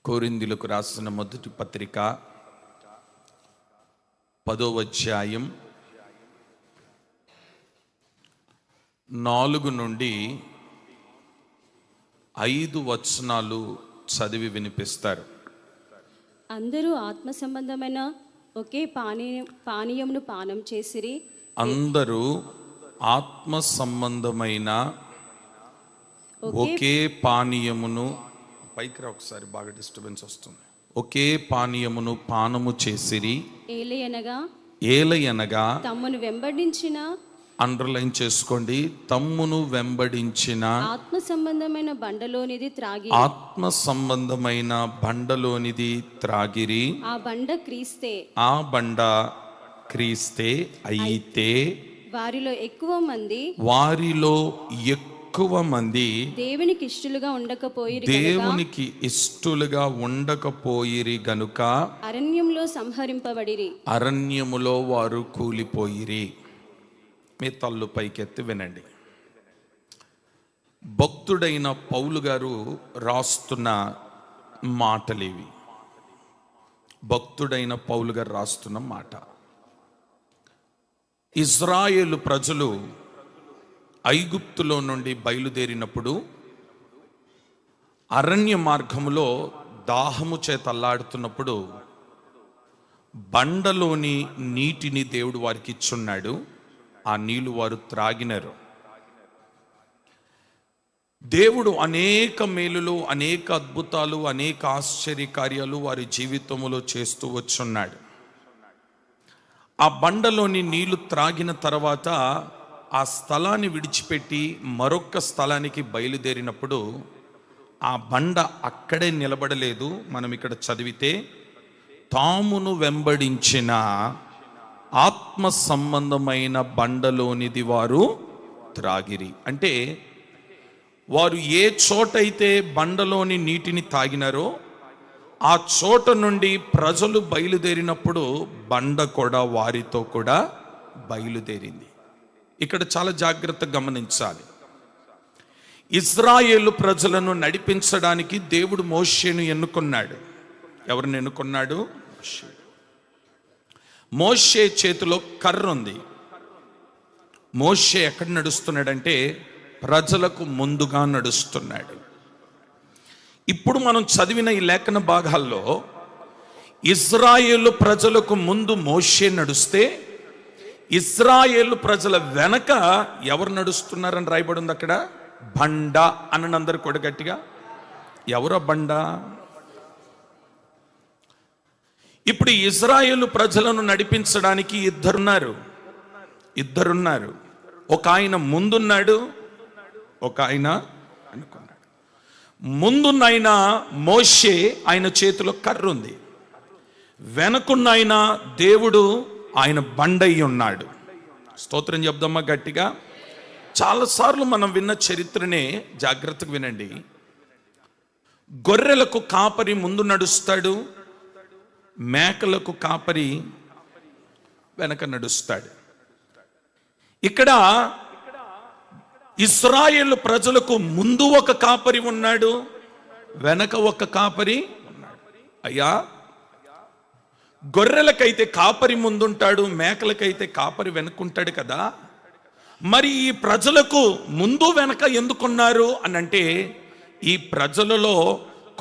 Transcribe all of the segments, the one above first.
కొరింథీయులకు రాసిన మొదటి పత్రిక 10వ అధ్యాయం 4 నుండి 5 వచనాలు చదివి వినిపిస్తారు. అందరూ ఆత్మ సంబంధమైన ఒకే పానీయమును పానం చేసిరి. అందరూ ఆత్మ సంబంధమైన ఒకే పానీయమును, పైకి రా ఒకసారి, బాగా డిస్టర్బెన్స్ వస్తుంది. ఒకే పానీయమును పానము చేసిరి. ఏలయనగా తమ్మును వెంబడించిన, అండర్లైన్ చేసుకోండి, తమ్మును వెంబడించిన ఆత్మ సంబంధమైన బండలోనిది త్రాగి, ఆత్మ సంబంధమైన బండలోనిది త్రాగిరి. ఆ బండ క్రీస్తే, ఆ బండ క్రీస్తే అయితే వారిలో ఎక్కువ మంది దేవునికి ఇష్టలుగా ఉండకపోయిరి గనుక అరణ్యములో సంహరింపబడిరి. అరణ్యములో వారు కూలిపోయిరి. మీ తల్లు పైకెత్తి వినండి. భక్తుడైన పౌలు గారు రాస్తున్న మాటలేవి. భక్తుడైన పౌలు గారు రాస్తున్న మాట, ఇజ్రాయేలు ప్రజలు ఐగుప్తులో నుండి బయలుదేరినప్పుడు అరణ్య మార్గములో దాహము చేత అల్లాడుతున్నప్పుడు బండలోని నీటిని దేవుడు వారికి ఇచ్చున్నాడు. ఆ నీళ్లు వారు త్రాగినారు. దేవుడు అనేక మేలులు, అనేక అద్భుతాలు, అనేక ఆశ్చర్య కార్యాలు వారి జీవితంలో చేస్తూ వచ్చున్నాడు. ఆ బండలోని నీళ్లు త్రాగిన తర్వాత ఆ స్థలాన్ని విడిచిపెట్టి మరొక స్థలానికి బయలుదేరినప్పుడు ఆ బండ అక్కడే నిలబడలేదు. మనం ఇక్కడ చదివితే, తామును వెంబడించిన ఆత్మ సంబంధమైన బండలోనిది వారు త్రాగిరి. అంటే వారు ఏ చోటైతే బండలోని నీటిని తాగినారో ఆ చోట నుండి ప్రజలు బయలుదేరినప్పుడు బండ కూడా వారితో కూడా బయలుదేరింది. ఇక్కడ చాలా జాగ్రత్తగా గమనించాలి. ఇజ్రాయేలు ప్రజలను నడిపించడానికి దేవుడు మోషేను ఎన్నుకున్నాడు. ఎవరిని ఎన్నుకున్నాడు? మోషే చేతిలో కర్ర ఉంది. మోషే ఎక్కడ నడుస్తున్నాడంటే ప్రజలకు ముందుగా నడుస్తున్నాడు. ఇప్పుడు మనం చదివిన ఈ లేఖన భాగాల్లో ఇజ్రాయేలు ప్రజలకు ముందు మోషే నడుస్తే ఇజ్రాయేలు ప్రజల వెనక ఎవరు నడుస్తున్నారని రాయబడి ఉంది అక్కడ. బండ అన్నందరు కూడా గట్టిగా, ఎవరో బండ. ఇప్పుడు ఇజ్రాయేలు ప్రజలను నడిపించడానికి ఇద్దరున్నారు. ఒక ఆయన ముందున్నాడు, ఒక ఆయన అనుకున్నాడు. ముందున్న ఆయన మోషే, ఆయన చేతిలో కర్ర ఉంది. వెనకున్న ఆయన దేవుడు, ఆయన బండయ్యి ఉన్నాడు. స్తోత్రం చెప్దామా గట్టిగా. చాలాసార్లు మనం విన్న చరిత్రనే జాగ్రత్తగా వినండి. గొర్రెలకు కాపరి ముందు నడుస్తాడు, మేకలకు కాపరి వెనక నడుస్తాడు. ఇక్కడ ఇశ్రాయేలు ప్రజలకు ముందు ఒక కాపరి ఉన్నాడు, వెనక ఒక కాపరి ఉన్నాడు. అయ్యా, గొర్రెలకైతే కాపరి ముందుంటాడు, మేకలకైతే కాపరి వెనుకుంటాడు కదా. మరి ఈ ప్రజలకు ముందు వెనక ఎందుకున్నారు అని అంటే, ఈ ప్రజలలో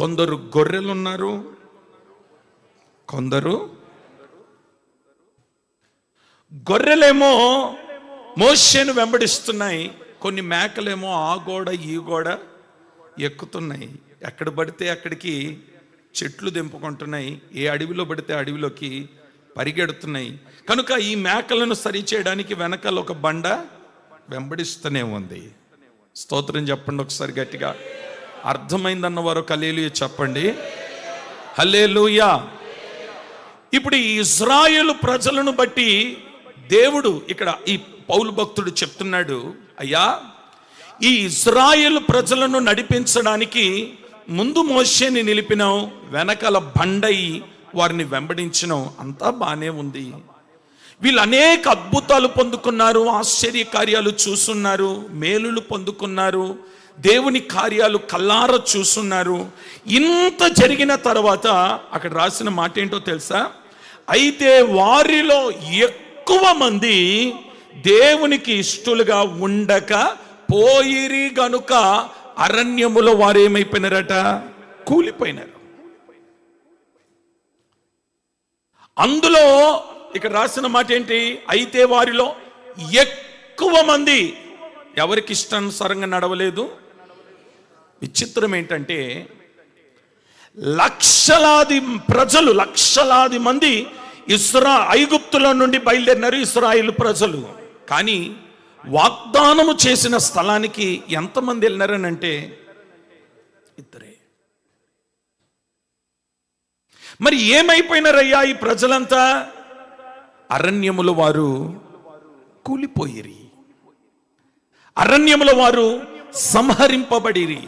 కొందరు గొర్రెలు ఉన్నారు, కొందరు గొర్రెలేమో మోషేను వెంబడిస్తున్నాయి, కొన్ని మేకలేమో ఆ గోడ ఈ గోడ ఎక్కుతున్నాయి. ఎక్కడ పడితే అక్కడికి చెట్లు దింపుకుంటున్నాయి, ఏ అడవిలో పడితే అడవిలోకి పరిగెడుతున్నాయి. కనుక ఈ మేకలను సరిచేయడానికి వెనకాల ఒక బండ వెంబడిస్తూనే ఉంది. స్తోత్రం చెప్పండి ఒకసారి గట్టిగా. అర్థమైందన్న వారు హల్లెలూయా చెప్పండి. హల్లెలూయా. ఇప్పుడు ఈ ఇజ్రాయేలు ప్రజలను బట్టి దేవుడు ఇక్కడ ఈ పౌలు భక్తుడు చెప్తున్నాడు, అయ్యా, ఈ ఇజ్రాయేలు ప్రజలను నడిపించడానికి ముందు మోషేని నిలిపినావు, వెనకాల బండయి వారిని వెంబడించినావు. అంతా బానే ఉంది. వీళ్ళు అనేక అద్భుతాలు పొందుకున్నారు, ఆశ్చర్య కార్యాలు చూస్తున్నారు, మేలులు పొందుకున్నారు, దేవుని కార్యాలు కల్లార చూస్తున్నారు. ఇంత జరిగిన తర్వాత అక్కడ రాసిన మాట ఏంటో తెలుసా? అయితే వారిలో ఎక్కువ మంది దేవునికి ఇష్టలుగా ఉండక పోయిరి గనుక అరణ్యములో వారు ఏమైపోయినారట? కూలిపోయినారు. అందులో ఇక్కడ రాసిన మాట ఏంటి? అయితే వారిలో ఎక్కువ మంది ఎవరికి ఇష్టానుసారంగా నడవలేదు. విచిత్రం ఏంటంటే లక్షలాది ప్రజలు, లక్షలాది మంది ఐగుప్తులో నుండి బయలుదేరినారు ఇశ్రాయేలు ప్రజలు. కానీ వాగ్దానము చేసిన స్థలానికి ఎంతమంది వెళ్ళినారనంటే ఇద్దరే. మరి ఏమైపోయినారయ్యా ఈ ప్రజలంతా? అరణ్యములో వారు కూలిపోయిరి, అరణ్యములో వారు సంహరింపబడిరి.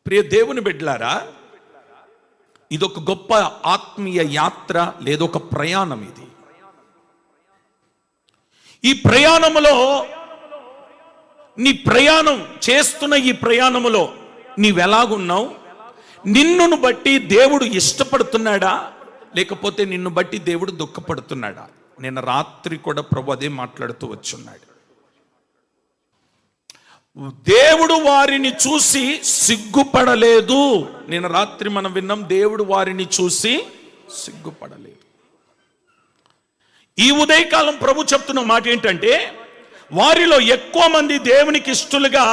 ప్రియ దేవుని బిడ్డలారా, ఇదొక గొప్ప ఆత్మీయ యాత్ర, లేదొక ప్రయాణం. ఇది ఈ ప్రయాణములో నీ ప్రయాణం చేస్తున్న ఈ ప్రయాణములో నీవెలాగున్నావు? నిన్నును బట్టి దేవుడు ఇష్టపడుతున్నాడా, లేకపోతే నిన్ను బట్టి దేవుడు దుఃఖపడుతున్నాడా? నేను రాత్రి కూడా ప్రభు అదే మాట్లాడుతూ వచ్చున్నాడు. దేవుడు వారిని చూసి సిగ్గుపడలేదు. నేను రాత్రి మనం విన్నాం, దేవుడు వారిని చూసి సిగ్గుపడలేదు. ఈ ఉదయకాలం ప్రభు చెప్తున్న మాట ఏంటంటే, వారిలో ఎక్కువ మంది దేవునికి ఇష్టలుగా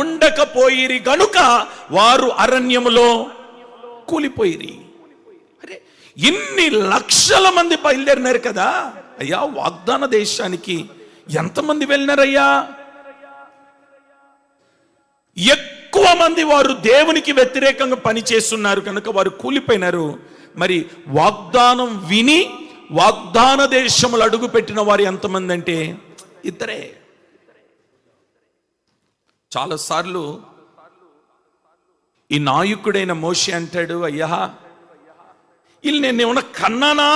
ఉండకపోయిరి గనుక వారు అరణ్యములో కూలిపోయిరి. అరే, ఇన్ని లక్షల మంది బయలుదేరినారు కదా అయ్యా, వాగ్దాన దేశానికి ఎంతమంది వెళ్ళినారయ్యా? ఎక్కువ మంది వారు దేవునికి వ్యతిరేకంగా పనిచేస్తున్నారు కనుక వారు కూలిపోయినారు. మరి వాగ్దానం విని వాగ్దాన దేశములు అడుగు పెట్టిన వారు ఎంతమంది అంటే ఇద్దరే. చాలాసార్లు ఈ నాయకుడైన మోషే అంటాడు, అయ్యా వీళ్ళు నేనేమన్నా కన్నానా,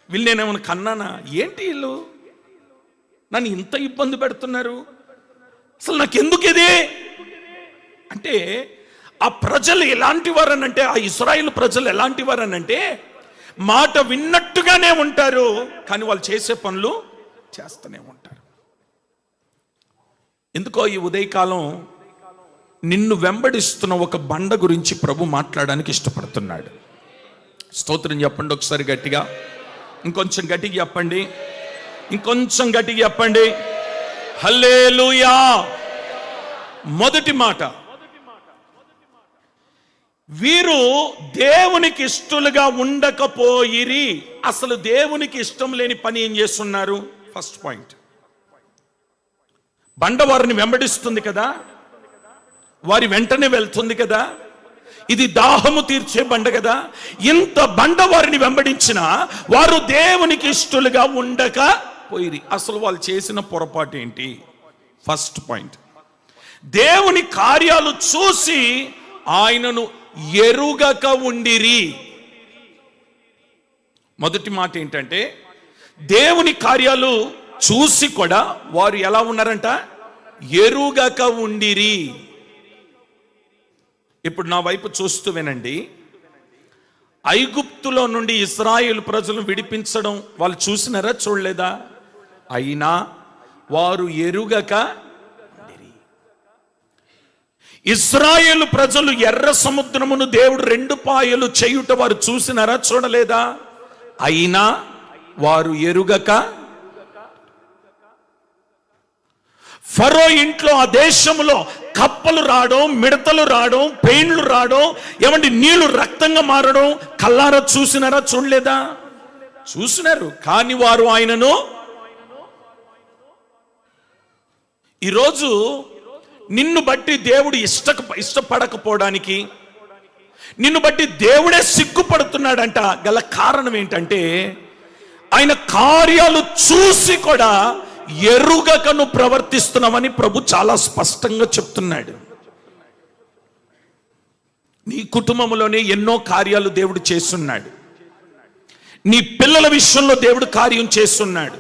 వీళ్ళు నేనేమన్నా కన్నానా, ఏంటి వీళ్ళు నన్ను ఇంత ఇబ్బంది పెడుతున్నారు, అసలు నాకెందుకు ఇది అంటే. ఆ ప్రజలు ఎలాంటి వారనంటే, ఆ ఇశ్రాయేలు ప్రజలు ఎలాంటి వారనంటే మాట విన్నట్టుగానే ఉంటారు, కానీ వాళ్ళు చేసే పనులు చేస్తూనే ఉంటారు. ఎందుకో ఈ ఉదయకాలం నిన్ను వెంబడిస్తున్న ఒక బండ గురించి ప్రభు మాట్లాడడానికి ఇష్టపడుతున్నాడు. స్తోత్రం చెప్పండి ఒకసారి గట్టిగా, ఇంకొంచెం గట్టిగా చెప్పండి, ఇంకొంచెం గట్టిగా చెప్పండి. హల్లెలూయా. మొదటి మాట, వీరు దేవునికి ఇష్టలుగా ఉండకపోయిరి. అసలు దేవునికి ఇష్టం లేని పని ఏం చేస్తున్నారు? ఫస్ట్ పాయింట్, బండ వారిని వెంబడిస్తుంది కదా, వారి వెంటనే వెళ్తుంది కదా, ఇది దాహము తీర్చే బండ కదా. ఇంత బండ వారిని వెంబడించిన వారు దేవునికి ఇష్టలుగా ఉండకపోయిరి. అసలు వాళ్ళు చేసిన పొరపాటు ఏంటి? ఫస్ట్ పాయింట్, దేవుని కార్యాలు చూసి ఆయనను ఎరుగక ఉండిరి. మొదటి మాట ఏంటంటే, దేవుని కార్యాలు చూసి కూడా వారు ఎలా ఉన్నారంట? ఎరుగక ఉండిరి. ఇప్పుడు నా వైపు చూస్తూ వినండి. ఐగుప్తులో నుండి ఇశ్రాయేలు ప్రజలను విడిపించడం వాళ్ళు చూసినారా, చూడలేదా? అయినా వారు ఎరుగక ఉండిరి. ఇశ్రాయేలు ప్రజలు ఎర్ర సముద్రమును దేవుడు 2 పాయలు చేయుట వారు చూసినారా, చూడలేదా? అయినా వారు ఎరుగక, ఫరో ఇంట్లో ఆ దేశంలో కప్పలు రావడం, మిడతలు రావడం, పెయిన్లు రావడం, ఏమండి నీళ్లు రక్తంగా మారడం కల్లారా చూసినారా, చూడలేదా? చూసినారు, కానీ వారు ఆయనను. ఈరోజు నిన్ను బట్టి దేవుడు ఇష్టపడకపోవడానికి, నిన్ను బట్టి దేవుడే సిగ్గుపడుతున్నాడంట గల కారణం ఏంటంటే, ఆయన కార్యాలు చూసి కూడా ఎరుగకను ప్రవర్తిస్తున్నామని ప్రభు చాలా స్పష్టంగా చెప్తున్నాడు. నీ కుటుంబంలోనే ఎన్నో కార్యాలు దేవుడు చేస్తున్నాడు. నీ పిల్లల విషయంలో దేవుడు కార్యం చేస్తున్నాడు,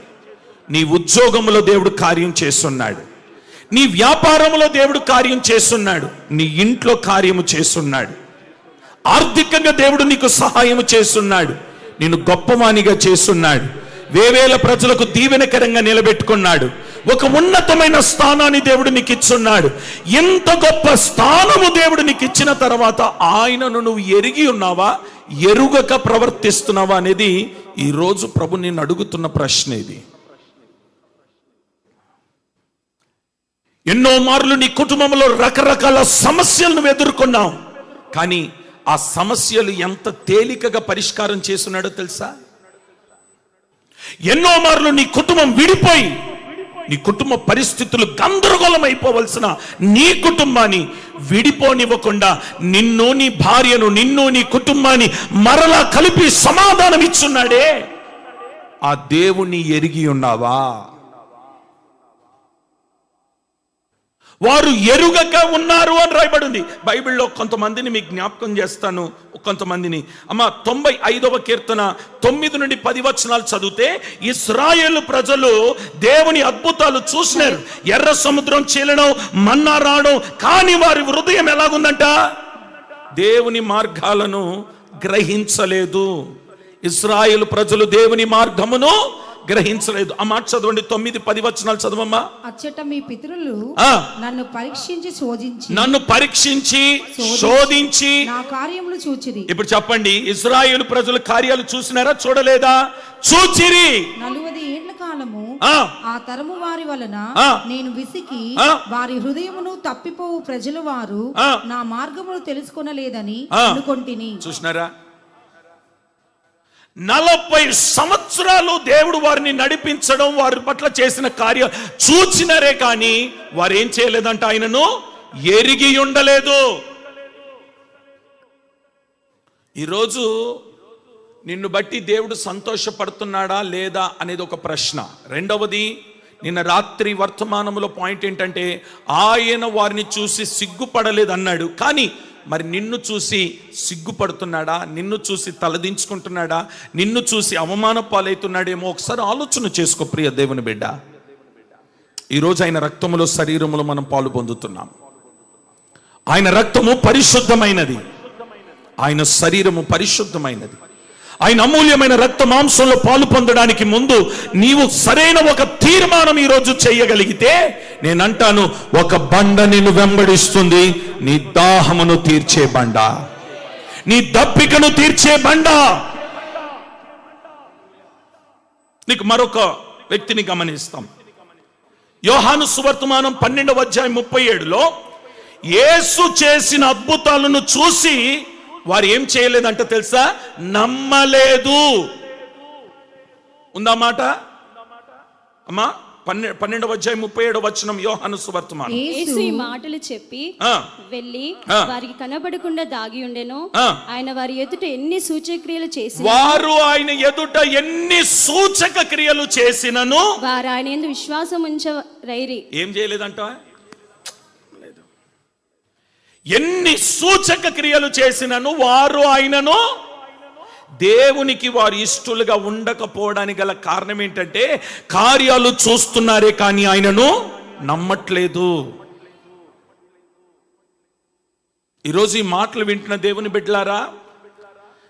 నీ ఉద్యోగంలో దేవుడు కార్యం చేస్తున్నాడు, నీ వ్యాపారంలో దేవుడు కార్యం చేస్తున్నాడు, నీ ఇంట్లో కార్యము చేస్తున్నాడు, ఆర్థికంగా దేవుడు నీకు సహాయం చేస్తున్నాడు, నిన్ను గొప్పవానిగా చేస్తున్నాడు, వేవేల ప్రజలకు దీవెనకరంగా నిలబెట్టుకున్నాడు, ఒక ఉన్నతమైన స్థానాన్ని దేవుడు నీకు ఇచ్చున్నాడు. ఎంత గొప్ప స్థానము దేవుడు నీకు ఇచ్చిన తర్వాత ఆయనను నువ్వు ఎరిగి ఉన్నావా, ఎరుగక ప్రవర్తిస్తున్నావా అనేది ఈరోజు ప్రభు నిన్ను అడుగుతున్న ప్రశ్న ఇది. ఎన్నో మార్లు నీ కుటుంబంలో రకరకాల సమస్యలను ఎదుర్కొన్నావు, కానీ ఆ సమస్యలు ఎంత తేలికగా పరిష్కారం చేస్తున్నాడో తెలుసా? ఎన్నో మార్లు నీ కుటుంబం విడిపోయి నీ కుటుంబ పరిస్థితులు గందరగోళం అయిపోవలసిన నీ కుటుంబాన్ని విడిపోనివ్వకుండా నిన్ను, నీ భార్యను, నిన్ను, నీ కుటుంబాన్ని మరలా కలిపి సమాధానం ఇచ్చున్నాడే, ఆ దేవుణ్ణి ఎరిగి ఉన్నావా? వారు ఎరుగక ఉన్నారు అని రాయబడింది బైబిల్లో. కొంతమందిని మీకు జ్ఞాపకం చేస్తాను, కొంతమందిని. అమ్మ 95వ కీర్తన 9 నుండి 10 వచనాలు చదివితే, ఇశ్రాయేలు ప్రజలు దేవుని అద్భుతాలు చూసినారు. ఎర్ర సముద్రం చీలడం, మన్నా రావడం, కానీ వారి హృదయం ఎలాగుందంట? దేవుని మార్గాలను గ్రహించలేదు. ఇశ్రాయేలు ప్రజలు దేవుని మార్గమును గ్రహించలేదు. ఆ మాట చదవండి, 9-10 వచనాలు చదవమ్మా. అచ్చట మీ పితరులు నన్ను పరీక్షించి శోధించి నా కార్యములు చూచిరి. ఇప్పుడు చెప్పండి, ఇశ్రాయేలు ప్రజలు కార్యాలు చూసినారా, చూడలేదా? చూచిరి. 40 ఏళ్ల కాలము ఆ తరము వారి వలన నేను విసికి వారి హృదయమును తప్పిపోవు ప్రజలు వారు నా మార్గమును తెలుసుకొనలేదని అనుకొంటిని. చూసినారా? 40 సంవత్సరాలు దేవుడు వారిని నడిపించడం, వారి పట్ల చేసిన కార్యం చూచినారే, కానీ వారు ఏం చేయలేదంట? ఆయనను ఎరిగి ఉండలేదు. ఈరోజు నిన్ను బట్టి దేవుడు సంతోషపడుతున్నాడా లేదా అనేది ఒక ప్రశ్న. రెండవది, నిన్న రాత్రి వర్తమానంలో పాయింట్ ఏంటంటే, ఆయన వారిని చూసి సిగ్గుపడలేదు అన్నాడు, కానీ మరి నిన్ను చూసి సిగ్గుపడుతున్నాడా? నిన్ను చూసి తలదించుకుంటున్నాడా? నిన్ను చూసి అవమాన పాలవుతున్నాడేమో ఒకసారి ఆలోచన చేసుకో ప్రియ దేవుని బిడ్డ. ఈరోజు ఆయన రక్తములో, శరీరములో మనం పాలు పొందుతున్నాం. ఆయన రక్తము పరిశుద్ధమైనది, ఆయన శరీరము పరిశుద్ధమైనది. ఆయన అమూల్యమైన రక్త మాంసంలో పాలు పొందడానికి ముందు నీవు సరైన ఒక తీర్మానం ఈరోజు చేయగలిగితే, నేనంటాను, ఒక బండ నిన్ను వెంబడిస్తుంది, నీ దాహమును తీర్చే బండ, నీ దప్పికను తీర్చే బండ. నీకు మరొక వ్యక్తిని గమనిస్తాం. యోహాను సువర్తమానం 12వ అధ్యాయం 37లో యేసు చేసిన అద్భుతాలను చూసి వారు ఏం చేయలేదంట తెలుసా? నమ్మలేదు. ఉందా మాట అమ్మా? 12వ అధ్యాయం 37వ వచనం యోహాను సువర్తమానం. యేసు ఈ మాటలు చెప్పి వెళ్ళి వారికి కనబడకుండా దాగి ఉండెను. ఆయన వారి ఎదుట ఎన్ని సూచక్రియలు చేసి వారు ఆయన ఎదుట ఎన్ని సూచక క్రియలు చేసినను వారు ఆయన యందు విశ్వాసం ఉంచరైరి. ఏం చేయలేదంట? ఎన్ని సూచక క్రియలు చేసినను వారు ఆయనను, దేవునికి వారు ఇష్టలుగా ఉండకపోవడానికి గల కారణం ఏంటంటే, కార్యాలు చూస్తున్నారే కానీ ఆయనను నమ్మట్లేదు. ఈరోజు ఈ మాటలు వింటున్న దేవుని బిడ్డలారా,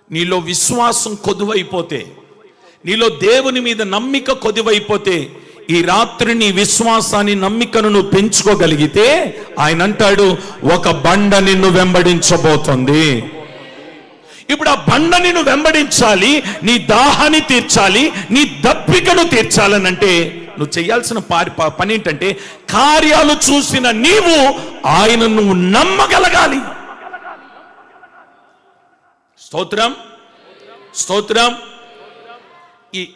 నీలో విశ్వాసం కొదువైపోతే, నీలో దేవుని మీద నమ్మిక కొదువైపోతే, ఈ రాత్రి నీ విశ్వాసాన్ని, నమ్మికను నువ్వు పెంచుకోగలిగితే, ఆయన అంటాడు, ఒక బండ నిన్ను వెంబడించబోతుంది. ఇప్పుడు ఆ బండ నిన్ను వెంబడించాలి, నీ దాహాన్ని తీర్చాలి, నీ దప్పికను తీర్చాలనంటే నువ్వు చేయాల్సిన పని ఏంటంటే, కార్యాలు చూసిన నీవు ఆయన నువ్వు నమ్మగలగాలి. స్తోత్రం, స్తోత్రం.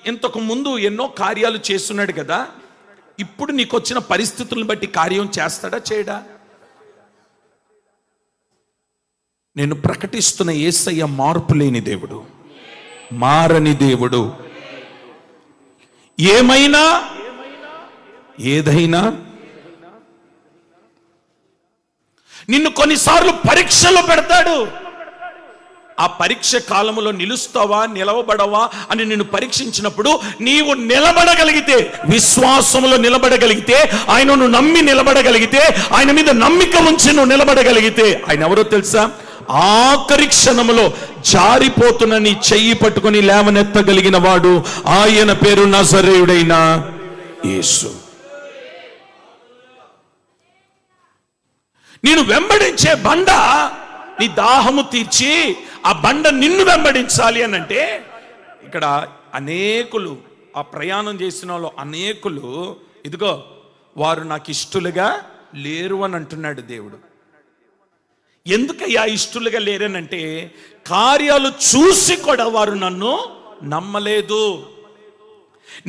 ఇంతకు ముందు ఎన్నో కార్యాలు చేస్తున్నాడు కదా, ఇప్పుడు నీకు వచ్చిన పరిస్థితులను బట్టి కార్యం చేస్తాడా, చేయడా? నేను ప్రకటిస్తున్న యేసయ్య మార్పు లేని దేవుడు, మారని దేవుడు. ఏమైనా, ఏదైనా నిన్ను కొన్నిసార్లు పరీక్షలో పెడతాడు. ఆ పరీక్ష కాలములో నిలుస్తావా నిలవబడవా అని నిన్ను పరీక్షించినప్పుడు నీవు నిలబడగలిగితే, విశ్వాసములో నిలబడగలిగితే, ఆయనను నమ్మి నిలబడగలిగితే, ఆయన మీద నమ్మిక ఉంచి నువ్వు నిలబడగలిగితే, ఆయన ఎవరో తెలుసా? ఆఖరి క్షణములో జారిపోతున్న నీ చెయ్యి పట్టుకొని లేవనెత్తగలిగిన వాడు, ఆయన పేరు నజరేయుడైన యేసు. నేను వెంబడించే బండ నీ దాహము తీర్చి ఆ బండ నిన్ను వెంబడించాలి అని అంటే, ఇక్కడ అనేకులు ఆ ప్రయాణం చేసిన వాళ్ళు అనేకులు, ఇదిగో వారు నాకు ఇష్టలుగా లేరు అని అంటున్నాడు దేవుడు. ఎందుకయ్యా ఇష్టలుగా లేరనంటే, కార్యాలు చూసి కూడా వారు నన్ను నమ్మలేదు,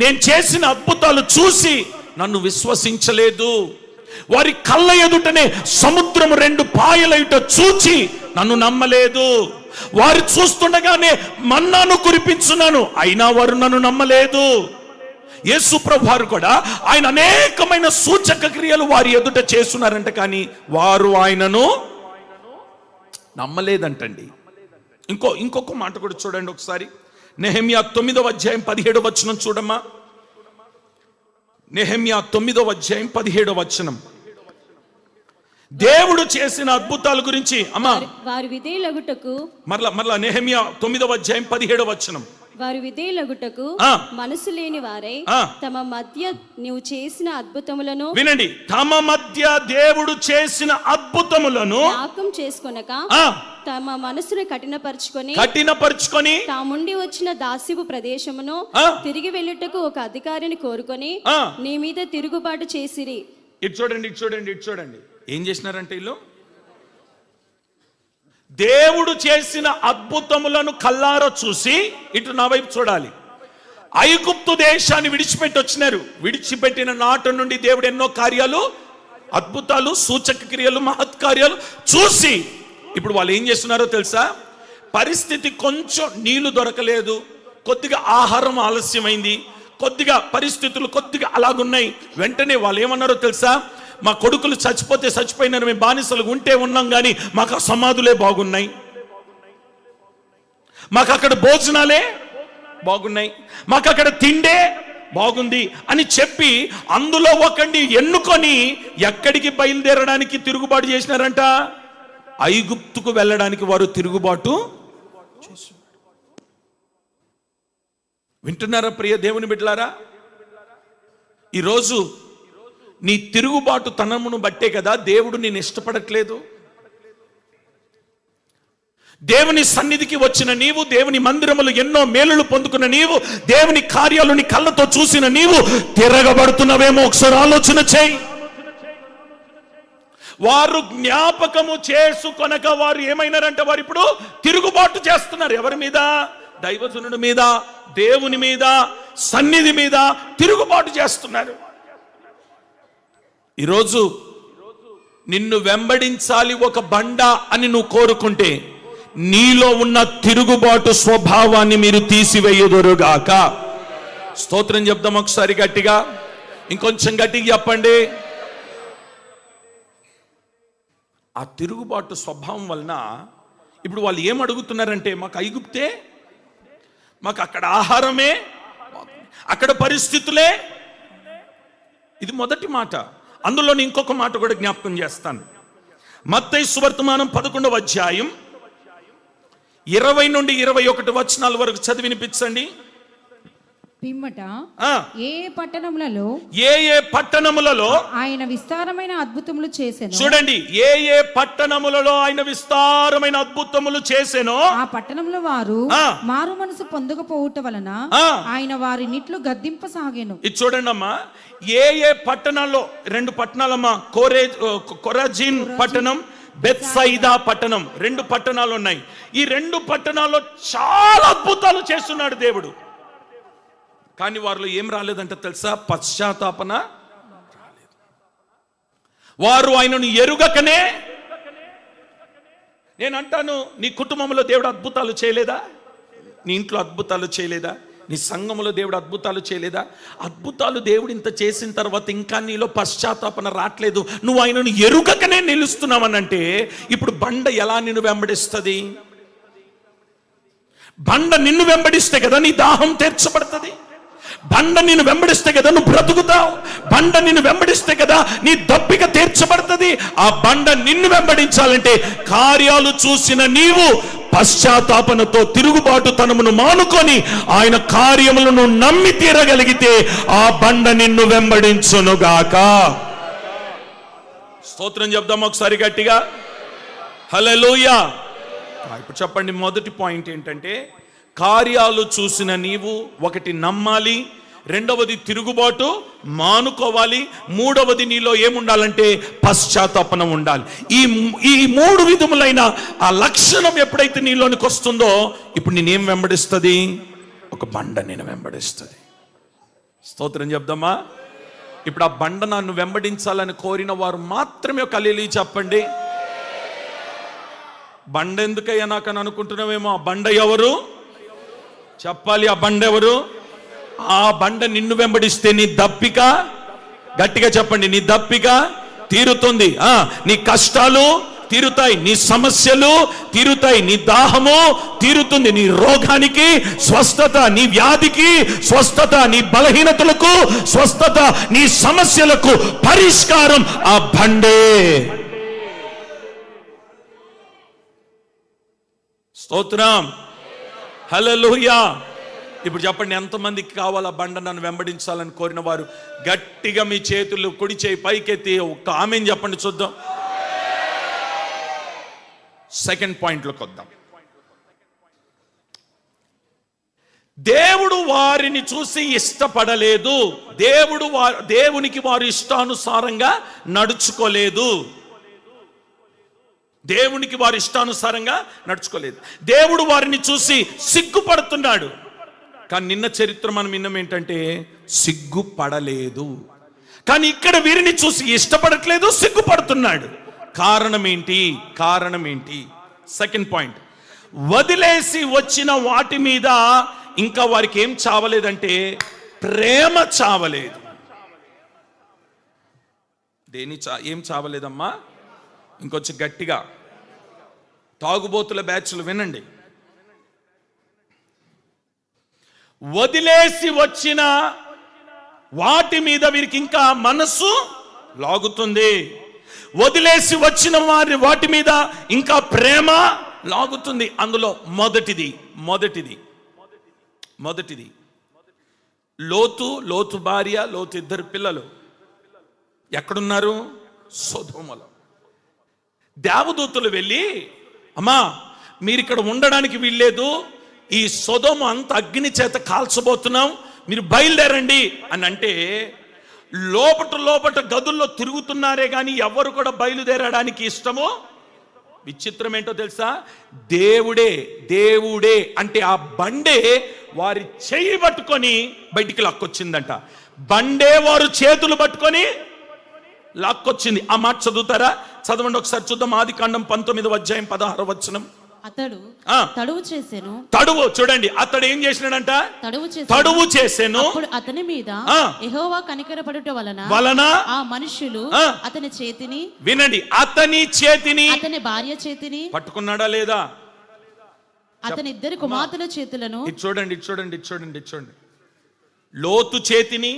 నేను చేసిన అద్భుతాలు చూసి నన్ను విశ్వసించలేదు, వారి కళ్ళ ఎదుటనే సముద్రము 2 పాయలైట చూచి నన్ను నమ్మలేదు, వారు చూస్తుండగానే మన్నాను కురిపించున్నాను అయినా వారు నన్ను నమ్మలేదు. యేసు ప్రభు వారు కూడా ఆయన అనేకమైన సూచక క్రియలు వారి ఎదుట చేస్తున్నారంట, కానీ వారు ఆయనను నమ్మలేదంటండి. ఇంకొక మాట కూడా చూడండి ఒకసారి. నెహెమ్యా 9వ అధ్యాయం 17వ వచనం చూడమ్మా. నెహెమ్యా 9వ అధ్యాయం 17వ వచనం. దేవుడు చేసిన అద్భుతాల గురించి అమ్మా. వారి విధేయులగుటకు, మరలా నెహెమ్యా 9వ అధ్యాయం 17వ వచనం. వారి విధేయులగుటకు మనసు లేని వారై తమ మధ్య నీవు చేసిన అద్భుతములను, వినండి, తమ మధ్య దేవుడు చేసిన అద్భుతములను జ్ఞాపకం చేసుకొనక తమ మనసును కఠినపరుచుకొని తాముండి వచ్చిన దాస్యపు ప్రదేశమును తిరిగి వెళ్ళుటకు ఒక అధికారిని కోరుకొని నీ మీద తిరుగుబాటు చేసిరి. ఇటు చూడండి. ఏం చేసినారంటే వీళ్ళు దేవుడు చేసిన అద్భుతములను కల్లారా చూసి, ఇటు నా వైపు చూడాలి, ఐగుప్తు దేశాన్ని విడిచిపెట్టి వచ్చినారు. విడిచిపెట్టిన నాటి నుండి దేవుడు ఎన్నో కార్యాలు, అద్భుతాలు, సూచక క్రియలు, మహత్కార్యాలు చూసి ఇప్పుడు వాళ్ళు ఏం చేస్తున్నారో తెలుసా? పరిస్థితి కొంచెం నీళ్లు దొరకలేదు, కొద్దిగా ఆహారం ఆలస్యమైంది, కొద్దిగా పరిస్థితులు కొద్దిగా అలాగున్నాయి. వెంటనే వాళ్ళు ఏమన్నారో తెలుసా? మా కొడుకులు చచ్చిపోయినారు, మేము బానిసలు ఉంటే ఉన్నాం, కానీ మాకు ఆ సమాధులే బాగున్నాయి, మాకు అక్కడ భోజనాలే బాగున్నాయి, మాకు అక్కడ తిండే బాగుంది అని చెప్పి అందులో ఒకడిని ఎన్నుకొని ఎక్కడికి బయలుదేరడానికి తిరుగుబాటు చేసినారంట? ఐగుప్తుకు వెళ్ళడానికి వారు తిరుగుబాటు చేశారు. వింటున్నారా ప్రియ దేవుని బిడ్డలారా? ఈరోజు నీ తిరుగుబాటు తనమును బట్టే కదా దేవుడు నేను ఇష్టపడట్లేదు. దేవుని సన్నిధికి వచ్చిన నీవు, దేవుని మందిరములు ఎన్నో మేలులు పొందుకున్న నీవు, దేవుని కార్యాలు నీ కళ్ళతో చూసిన నీవు తిరగబడుతున్నావేమో ఒకసారి ఆలోచన చేయి. వారు జ్ఞాపకము చేసుకొనక వారు ఏమైనారంటే, వారు ఇప్పుడు తిరుగుబాటు చేస్తున్నారు. ఎవరి మీద? దైవజనుడి మీద, దేవుని మీద, సన్నిధి మీద తిరుగుబాటు చేస్తున్నారు. ఈరోజు నిన్ను వెంబడించాలి ఒక బండ అని నువ్వు కోరుకుంటే, నీలో ఉన్న తిరుగుబాటు స్వభావాన్ని మీరు తీసివేయుదురుగాక. స్తోత్రం చెప్దాం ఒకసారి గట్టిగా, ఇంకొంచెం గట్టిగా చెప్పండి. ఆ తిరుగుబాటు స్వభావం వలన ఇప్పుడు వాళ్ళు ఏం అడుగుతున్నారంటే, మాకు ఐగుప్తే, మాకు అక్కడ ఆహారమే, అక్కడ పరిస్థితులే. ఇది మొదటి మాట. అందులోని ఇంకొక మాట కూడా జ్ఞాపకం చేస్తాను. మత్తయి సువర్తమానం 11వ అధ్యాయం 20 నుండి 21 వచనాల వరకు చదివి వినిపించండి. పిమ్మట ఏ పట్టణములలో ఆయన విస్తారమైన అద్భుతములు చేసెను. చూడండి, ఏ పట్టణములలో ఆయన విస్తారమైన అద్భుతములు చేసెను, ఆ పట్టణంలో వారు మారు మనసు పొందకపోవుట వలన ఆయన వారినిట్లు గద్దింపసాగెను. ఇది చూడండి అమ్మా, ఏ పట్టణాల్లో, 2 పట్టణాలమ్మా, కొరాజిన్ పట్టణం, బెత్సైదా పట్టణం, 2 పట్టణాలు ఉన్నాయి. ఈ 2 పట్టణాల్లో చాలా అద్భుతాలు చేస్తున్నాడు దేవుడు. కానీ వారిలో ఏం రాలేదంటే తెలుసా? పశ్చాత్తాపన రాలేదు. వారు ఆయనను ఎరుగకనే. నేను అంటాను, నీ కుటుంబంలో దేవుడు అద్భుతాలు చేయలేదా? నీ ఇంట్లో అద్భుతాలు చేయలేదా? నీ సంఘములో దేవుడు అద్భుతాలు చేయలేదా? అద్భుతాలు దేవుడు ఇంత చేసిన తర్వాత ఇంకా నీలో పశ్చాత్తాపన రావట్లేదు, నువ్వు ఆయనను ఎరుగకనే నిలుస్తున్నావనంటే ఇప్పుడు బండ ఎలా నిన్ను వెంబడిస్తుంది? బండ నిన్ను వెంబడిస్తే కదా నీ దాహం తీర్చబడుతుంది. బండ నిన్ను వెంబడిస్తే కదా నువ్వు బ్రతుకుతావు. బండ నిన్ను వెంబడిస్తే కదా నీ దప్పిక తీర్చబడుతుంది. ఆ బండ నిన్ను వెంబడించాలంటే కార్యాలు చూసిన నీవు పశ్చాత్తాపనతో తిరుగుబాటు తనమును మానుకొని ఆయన కార్యములను నమ్మి తీరగలిగితే ఆ బండ నిన్ను వెంబడించునుగాక. స్తోత్రం చెప్దాం ఒకసారి గట్టిగా, హల్లెలూయా. ఇప్పుడు చెప్పండి, మొదటి పాయింట్ ఏంటంటే కార్యాలు చూసిన నీవు ఒకటి నమ్మాలి, రెండవది తిరుగుబాటు మానుకోవాలి, మూడవది నీలో ఏముండాలంటే పశ్చాత్తాపనం ఉండాలి. ఈ మూడు విధములైన ఆ లక్షణం ఎప్పుడైతే నీలోనికి వస్తుందో ఇప్పుడు నేనేం వెంబడిస్తుంది? ఒక బండ నేను వెంబడిస్తుంది. స్తోత్రం చెప్దామా. ఇప్పుడు ఆ బండ నన్ను వెంబడించాలని కోరిన వారు మాత్రమే ఒక హల్లెలూయా చెప్పండి. బండ ఎందుకయ్యా నాకు అని అనుకుంటున్నావేమో. ఆ బండ ఎవరు చెప్పాలి. ఆ బండ ఎవరు? ఆ బండ నిన్ను వెంబడిస్తే నీ దప్పిక, గట్టిగా చెప్పండి, నీ దప్పిక తీరుతుంది. నీ కష్టాలు తీరుతాయి, నీ సమస్యలు తీరుతాయి, నీ దాహము తీరుతుంది, నీ రోగానికి స్వస్థత, నీ వ్యాధికి స్వస్థత, నీ బలహీనతలకు స్వస్థత, నీ సమస్యలకు పరిష్కారం ఆ బండే. స్తోత్రం, హల్లెలూయా. ఇప్పుడు చెప్పండి, ఎంతమందికి కావాలా బండ నన్ను వెంబడించాలని కోరిన వారు? గట్టిగా మీ చేతులు కుడి చేయి పైకెత్తి ఒక్క ఆమేన్ చెప్పండి చూద్దాం. సెకండ్ పాయింట్లోకి వద్దాం. దేవుడు వారిని చూసి ఇష్టపడలేదు. దేవునికి వారు ఇష్టానుసారంగా నడుచుకోలేదు. దేవునికి వారి ఇష్టానుసారంగా నడుచుకోలేదు. దేవుడు వారిని చూసి సిగ్గుపడుతున్నాడు. కానీ నిన్న చరిత్ర మనం విన్నాం ఏంటంటే సిగ్గుపడలేదు. కానీ ఇక్కడ వీరిని చూసి ఇష్టపడట్లేదు, సిగ్గుపడుతున్నాడు. కారణం ఏంటి? సెకండ్ పాయింట్, వదిలేసి వచ్చిన వాటి మీద ఇంకా వారికి ఏం చావలేదంటే ప్రేమ చావలేదు. ఏం చావలేదమ్మా? ఇంకొంచెం గట్టిగా, తాగుబోతుల బ్యాచ్లు వినండి. వదిలేసి వచ్చిన వాటి మీద వీరికి ఇంకా మనస్సు లాగుతుంది. వదిలేసి వచ్చిన వాటి మీద ఇంకా ప్రేమ లాగుతుంది. అందులో మొదటిది లోతు భార్య, లోతు ఇద్దరు పిల్లలు ఎక్కడున్నారు? సొదొమలో. దేవదూతలు వెళ్ళి, అమ్మా మీరు ఇక్కడ ఉండడానికి వీల్లేదు, ఈ సొదొమ అంత అగ్ని చేత కాల్చబోతున్నాం, మీరు బయలుదేరండి అని అంటే లోపట గదుల్లో తిరుగుతున్నారే కానీ ఎవరు కూడా బయలుదేరడానికి ఇష్టమో. విచిత్రం ఏంటో తెలుసా? దేవుడే అంటే ఆ బండే వారి చెయ్యి పట్టుకొని బయటికి లాక్కొచ్చిందంట. బండే వారు చేతులు పట్టుకొని లాక్కొచ్చింది. ఆ మాట చదువుతారా? చదవండి ఒకసారి చూద్దాం. ఆదికాండం 19వ అధ్యాయం 16వ వచనం. అతడు తడువు చేసెను. చూడండి, అతడు ఏం చేసినాడంట? తడువు చేసెను. అతని మీద యెహోవా కనికరపడుట వలన ఆ మనుషులు అతని చేతిని, వినండి, అతని చేతిని, అతని భార్య చేతిని పట్టుకున్నాడా లేదా? అతని ఇద్దరు కుమార్తెల చేతులను. చూడండి. లోతు చేతిని,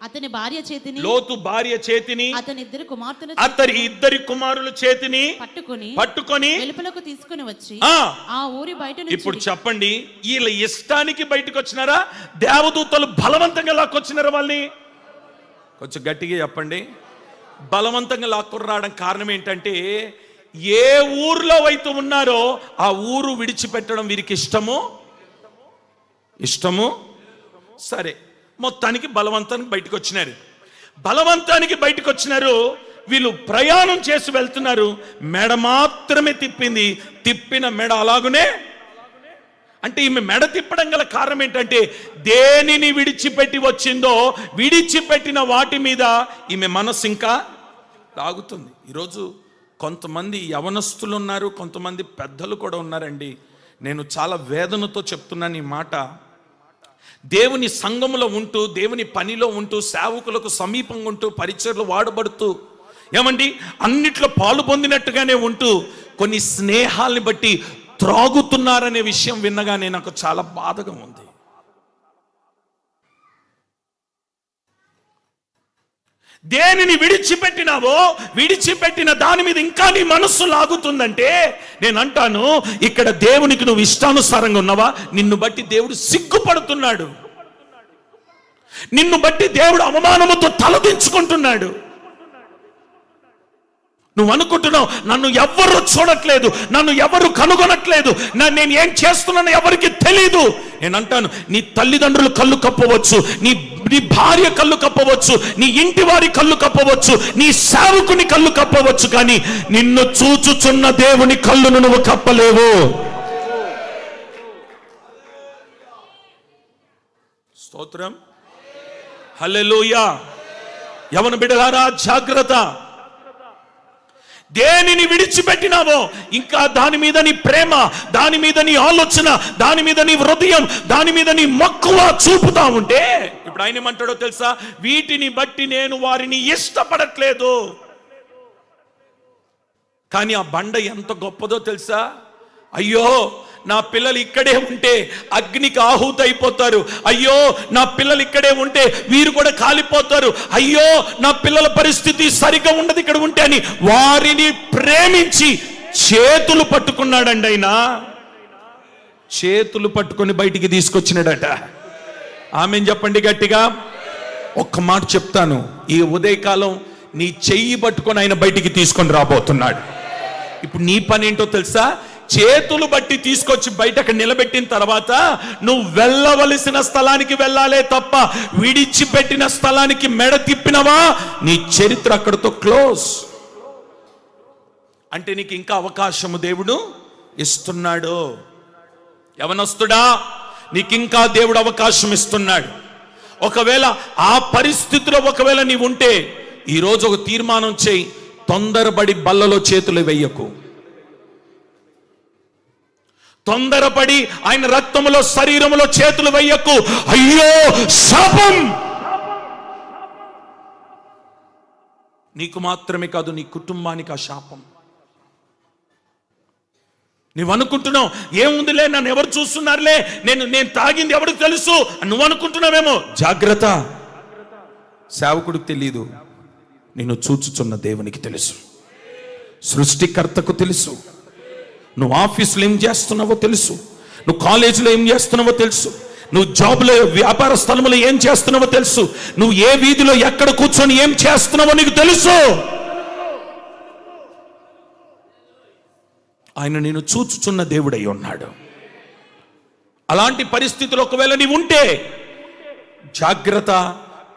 అతని భార్య చేతిని, లోతు భార్య చేతిని, అతని ఇద్దరి కుమారుల చేతిని పట్టుకొని వెలుపలకు తీసుకుని వచ్చి ఆ ఊరి బయట నుంచి. ఇప్పుడు చెప్పండి, వీళ్ళ ఇష్టానికి బయటకు వచ్చినారా? దేవదూతలు బలవంతంగా లాక్కొచ్చినారా వాళ్ళని? కొంచెం గట్టిగా చెప్పండి. బలవంతంగా లాక్కొని రావడం కారణం ఏంటంటే ఏ ఊర్లో అయితే ఉన్నారో ఆ ఊరు విడిచిపెట్టడం వీరికి ఇష్టము. సరే, మొత్తానికి బలవంతానికి బయటకు వచ్చినారు. వీళ్ళు ప్రయాణం చేసి వెళ్తున్నారు. మెడ మాత్రమే తిప్పిన మెడ అలాగునే. అంటే ఈమె మెడ తిప్పడం గల కారణం ఏంటంటే దేనిని విడిచిపెట్టి వచ్చిందో విడిచిపెట్టిన వాటి మీద ఈమె మనసు ఇంకా లాగుతుంది. ఈరోజు కొంతమంది యవనస్తులు ఉన్నారు, కొంతమంది పెద్దలు కూడా ఉన్నారండి. నేను చాలా వేదనతో చెప్తున్నాను ఈ మాట. దేవుని సంఘములో ఉంటూ, దేవుని పనిలో ఉంటూ, సేవకులకు సమీపంగా ఉంటూ, పరిచర్లు వాడబడుతూ, ఏమండి అన్నిట్లో పాలు పొందినట్టుగానే ఉంటూ కొన్ని స్నేహాల్ని బట్టి త్రాగుతున్నారనే విషయం విన్నగానే నాకు చాలా బాధగా ఉంది. దేనిని విడిచిపెట్టినావో, విడిచిపెట్టిన దాని మీద ఇంకా నీ మనస్సు లాగుతుందంటే నేను అంటాను, ఇక్కడ దేవునికి నువ్వు ఇష్టానుసారంగా ఉన్నావా? నిన్ను బట్టి దేవుడు సిగ్గుపడుతున్నాడు. నిన్ను బట్టి దేవుడు అవమానముతో తలదించుకుంటున్నాడు. నువ్వు అనుకుంటున్నావు, నన్ను ఎవ్వరు చూడట్లేదు, నన్ను ఎవరు కనుగొనట్లేదు, నేను ఏం చేస్తున్నానో ఎవరికి తెలీదు. నేను అంటాను, నీ తల్లిదండ్రులు కళ్ళు కప్పవచ్చు, నీ భార్య కళ్ళు కప్పవచ్చు, నీ ఇంటి వారి కళ్ళు కప్పవచ్చు, నీ సేవకుని కళ్ళు కప్పవచ్చు, కానీ నిన్ను చూచుచున్న దేవుని కళ్ళును నువ్వు కప్పలేవు. స్తోత్రం, హల్లెలూయా. యవన బిడ్డలారా, జాగ్రత్త. దేనిని విడిచిపెట్టినావో ఇంకా దాని మీద నీ ప్రేమ, దాని మీద నీ ఆలోచన, దాని మీద నీ హృదయం, దాని మీద నీ మక్కువ చూపుతా ఉంటే, ఇప్పుడు ఆయన ఏమంటాడో తెలుసా? వీటిని బట్టి నేను వారిని ఇష్టపడట్లేదు. కానీ ఆ బండ ఎంత గొప్పదో తెలుసా? అయ్యో, నా పిల్లలు ఇక్కడే ఉంటే అగ్నికి ఆహుతి అయిపోతారు. అయ్యో, నా పిల్లలు ఇక్కడే ఉంటే వీరు కూడా కాలిపోతారు. అయ్యో, నా పిల్లల పరిస్థితి సరిగా ఉండదు ఇక్కడ ఉంటే అని వారిని ప్రేమించి చేతులు పట్టుకున్నాడండి. ఆయన చేతులు పట్టుకొని బయటికి తీసుకొచ్చినాడట. ఆమేన్ చెప్పండి గట్టిగా. ఒక్క మాట చెప్తాను, ఈ ఉదయకాలం నీ చెయ్యి పట్టుకొని ఆయన బయటికి తీసుకొని రాబోతున్నాడు. ఇప్పుడు నీ పని ఏంటో తెలుసా? చేతులు బట్టి తీసుకొచ్చి బయటకు నిలబెట్టిన తర్వాత నువ్వు వెళ్ళవలసిన స్థలానికి వెళ్ళాలే తప్ప విడిచిపెట్టిన స్థలానికి మెడ తిప్పినవా నీ చరిత్ర అక్కడితో క్లోజ్. అంటే నీకు ఇంకా అవకాశము దేవుడు ఇస్తున్నాడు. యవనస్తుడా, నీకు ఇంకా దేవుడు అవకాశం ఇస్తున్నాడు. ఒకవేళ ఆ పరిస్థితిలో ఒకవేళ నీవు ఉంటే ఈరోజు ఒక తీర్మానం చేయి, తొందరపడి బల్లలో చేతులు వెయ్యకు. తొందరపడి ఆయన రక్తములో, శరీరములో చేతులు వెయ్యకు. అయ్యో, శాపం నీకు మాత్రమే కాదు, నీ కుటుంబానికి ఆ శాపం. నువ్వు అనుకుంటున్నావు, ఏముందిలే, నన్ను ఎవరు చూస్తున్నారులే, నేను తాగింది ఎవరికి తెలుసు నువ్వు అనుకుంటున్నావేమో. జాగ్రత్త, సేవకుడికి తెలీదు, నిన్ను చూచుచున్న దేవునికి తెలుసు, సృష్టికర్తకు తెలుసు. నువ్వు ఆఫీసులో ఏం చేస్తున్నావో తెలుసు, నువ్వు కాలేజీలో ఏం చేస్తున్నావో తెలుసు, నువ్వు జాబ్లో, వ్యాపార స్థలంలో ఏం చేస్తున్నావో తెలుసు, నువ్వు ఏ వీధిలో ఎక్కడ కూర్చొని ఏం చేస్తున్నావో నీకు తెలుసు. ఆయన నేను చూచుచున్న దేవుడై ఉన్నాడు. అలాంటి పరిస్థితులు ఒకవేళ నీవు ఉంటే జాగ్రత్త,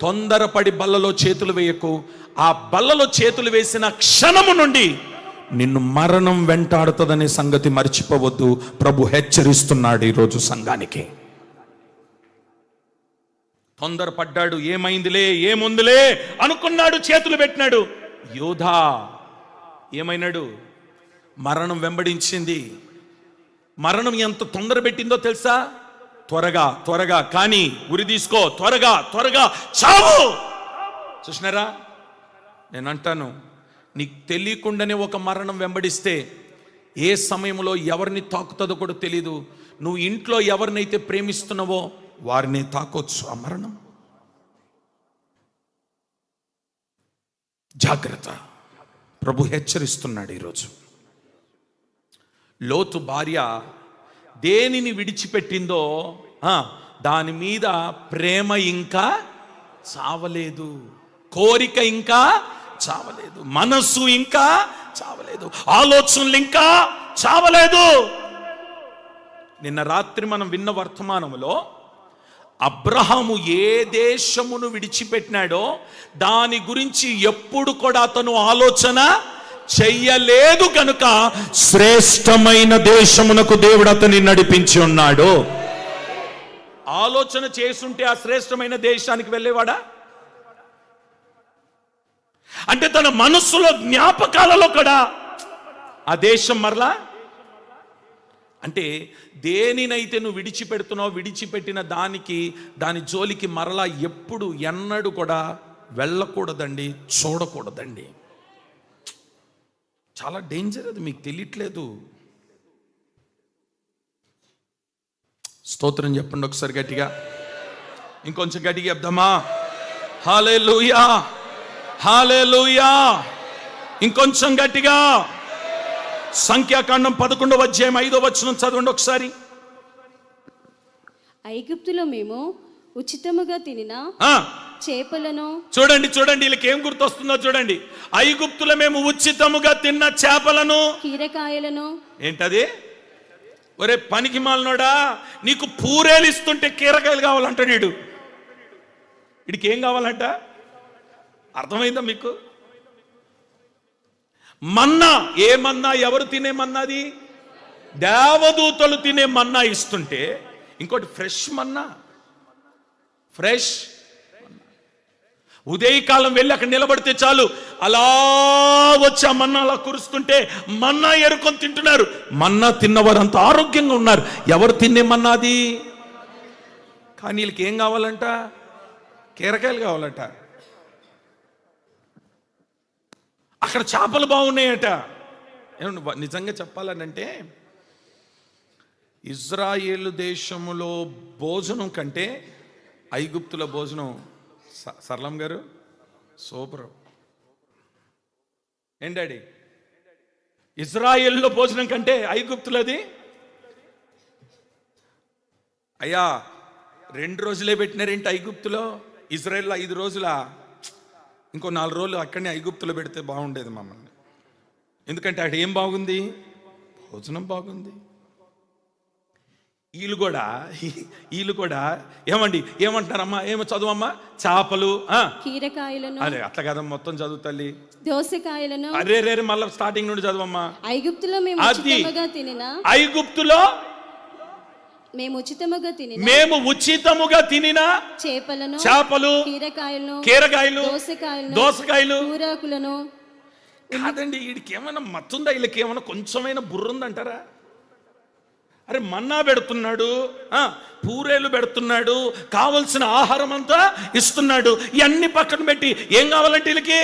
తొందరపడి బల్లలో చేతులు వేయకు. ఆ బల్లలో చేతులు వేసిన క్షణము నుండి నిన్ను మరణం వెంటాడుతుందనే సంగతి మర్చిపోవద్దు. ప్రభు హెచ్చరిస్తున్నాడు ఈరోజు సంఘానికి. తొందరపడ్డాడు, ఏమైందిలే, ఏముందిలే అనుకున్నాడు, చేతులు పెట్టినాడు. యోధా ఏమైనాడు? మరణం వెంబడించింది. మరణం ఎంత తొందర పెట్టిందో తెలుసా? త్వరగా త్వరగా, కానీ ఉరి తీసుకో, త్వరగా త్వరగా చావు. చూసినారా? నేను అంటాను, నీకు తెలియకుండానే ఒక మరణం వెంబడిస్తే ఏ సమయంలో ఎవరిని తాకుతుందో కూడా తెలీదు. నువ్వు ఇంట్లో ఎవరినైతే ప్రేమిస్తున్నావో వారిని తాకొచ్చు ఆ మరణం. జాగ్రత్త, ప్రభు హెచ్చరిస్తున్నాడు ఈరోజు. లోతు భార్య దేనిని విడిచిపెట్టిందో దాని మీద ప్రేమ ఇంకా చావలేదు, కోరిక ఇంకా చావలేదు, మనస్సు ఇంకా చావలేదు, ఆలోచనలు ఇంకా చావలేదు. నిన్న రాత్రి మనం విన్న వర్తమానంలో అబ్రహాము ఏ దేశమును విడిచిపెట్టినాడో దాని గురించి ఎప్పుడు కూడా అతను ఆలోచన చెయ్యలేదు కనుక శ్రేష్టమైన దేశమునకు దేవుడు అతన్ని నడిపించి ఉన్నాడు. ఆలోచన చేసుంటే ఆ శ్రేష్టమైన దేశానికి వెళ్ళేవాడా? అంటే తన మనస్సులో, జ్ఞాపకాలలో కూడా ఆ దేశం మరలా. అంటే దేనినైతే నువ్వు విడిచిపెడుతున్నావు, విడిచిపెట్టిన దాని జోలికి మరలా ఎప్పుడు ఎన్నడూ కూడా వెళ్ళకూడదండి, చూడకూడదండి. చాలా డేంజర్ అది, మీకు తెలియట్లేదు. స్తోత్రం చెప్పండి ఒకసారి గట్టిగా, ఇంకొంచెం గట్టిగా చెప్దామా? హల్లెలూయా, హల్లెలూయా. ఇంకొంచెం గట్టిగా. సంఖ్యాకాండం 11వ అధ్యాయం 5వ వచనం చదవండి ఒకసారి. ఐగుప్తులో మేము ఉచితముగా తినిన చేపలను చూడండి, వీళ్ళకి ఏం గుర్తొస్తుందో చూడండి. ఐగుప్తులో మేము ఉచితముగా తిన్న చేపలను, కీరకాయలను. ఏంటది? ఒరే పనికి మాలినోడా, నీకు పూరేలు ఇస్తుంటే కీరకాయలు కావాలంట. వీడికి ఏం కావాలంట? అర్థమైందా మీకు? మన్నా. ఏ మన్నా? ఎవరు తినే మన్నాది? దేవదూతలు తినే మన్నా ఇస్తుంటే, ఇంకోటి ఫ్రెష్ మన్నా. ఫ్రెష్ ఉదయకాలం వెళ్ళి అక్కడ నిలబడితే చాలు, అలా వచ్చి ఆ మన్నా అలా కురుస్తుంటే మన్నా ఎరుకొని తింటున్నారు. మన్నా తిన్నవారు అంత ఆరోగ్యంగా ఉన్నారు. ఎవరు తినే మన్నాది? కానీ వీళ్ళకి ఏం కావాలంట? కీరకాయలు కావాలంట. అక్కడ చేపలు బాగున్నాయట. నిజంగా చెప్పాలనంటే ఇజ్రాయేలు దేశములో భోజనం కంటే ఐగుప్తుల భోజనం, సరళం గారు, సూపర్. ఏం డాడీ? ఇజ్రాయేల్లో భోజనం కంటే ఐగుప్తులది. అయ్యా 2 రోజులే పెట్టినారేంటి ఐగుప్తులో? ఇజ్రాయెల్లో 5 రోజులా? ఇంకో 4 రోజులు అక్కడనే ఐగుప్తులో పెడితే బాగుండేది మమ్మల్ని. ఎందుకంటే అక్కడ ఏం బాగుంది? భోజనం బాగుంది. వీళ్ళు కూడా ఏమంటున్నారమ్మా? ఏమో చదువమ్మా? చేపలు, కీరకాయలను. అదే అట్లా కదా, మొత్తం చదువు తల్లి. దోసకాయలను. అరే మళ్ళీ స్టార్టింగ్ నుండి చదువమ్మా. ఐగుప్తులో మేము ఉచితముగా తినిన, ఐగుప్తులో మేము ఉచితముగా తినిన చేపలు, కీరకాయలు, దోసకాయలు, కూరాకులను. కాదండి, వీడికి ఏమైనా మత్తుందా? వీళ్ళకి ఏమైనా కొంచెమైనా బుర్రుందంటారా? అరే మన్నా పెడుతున్నాడు, పూరేలు పెడుతున్నాడు, కావలసిన ఆహారం అంతా ఇస్తున్నాడు. ఇవన్నీ పక్కన పెట్టి ఏం కావాలంటే వీళ్ళకి?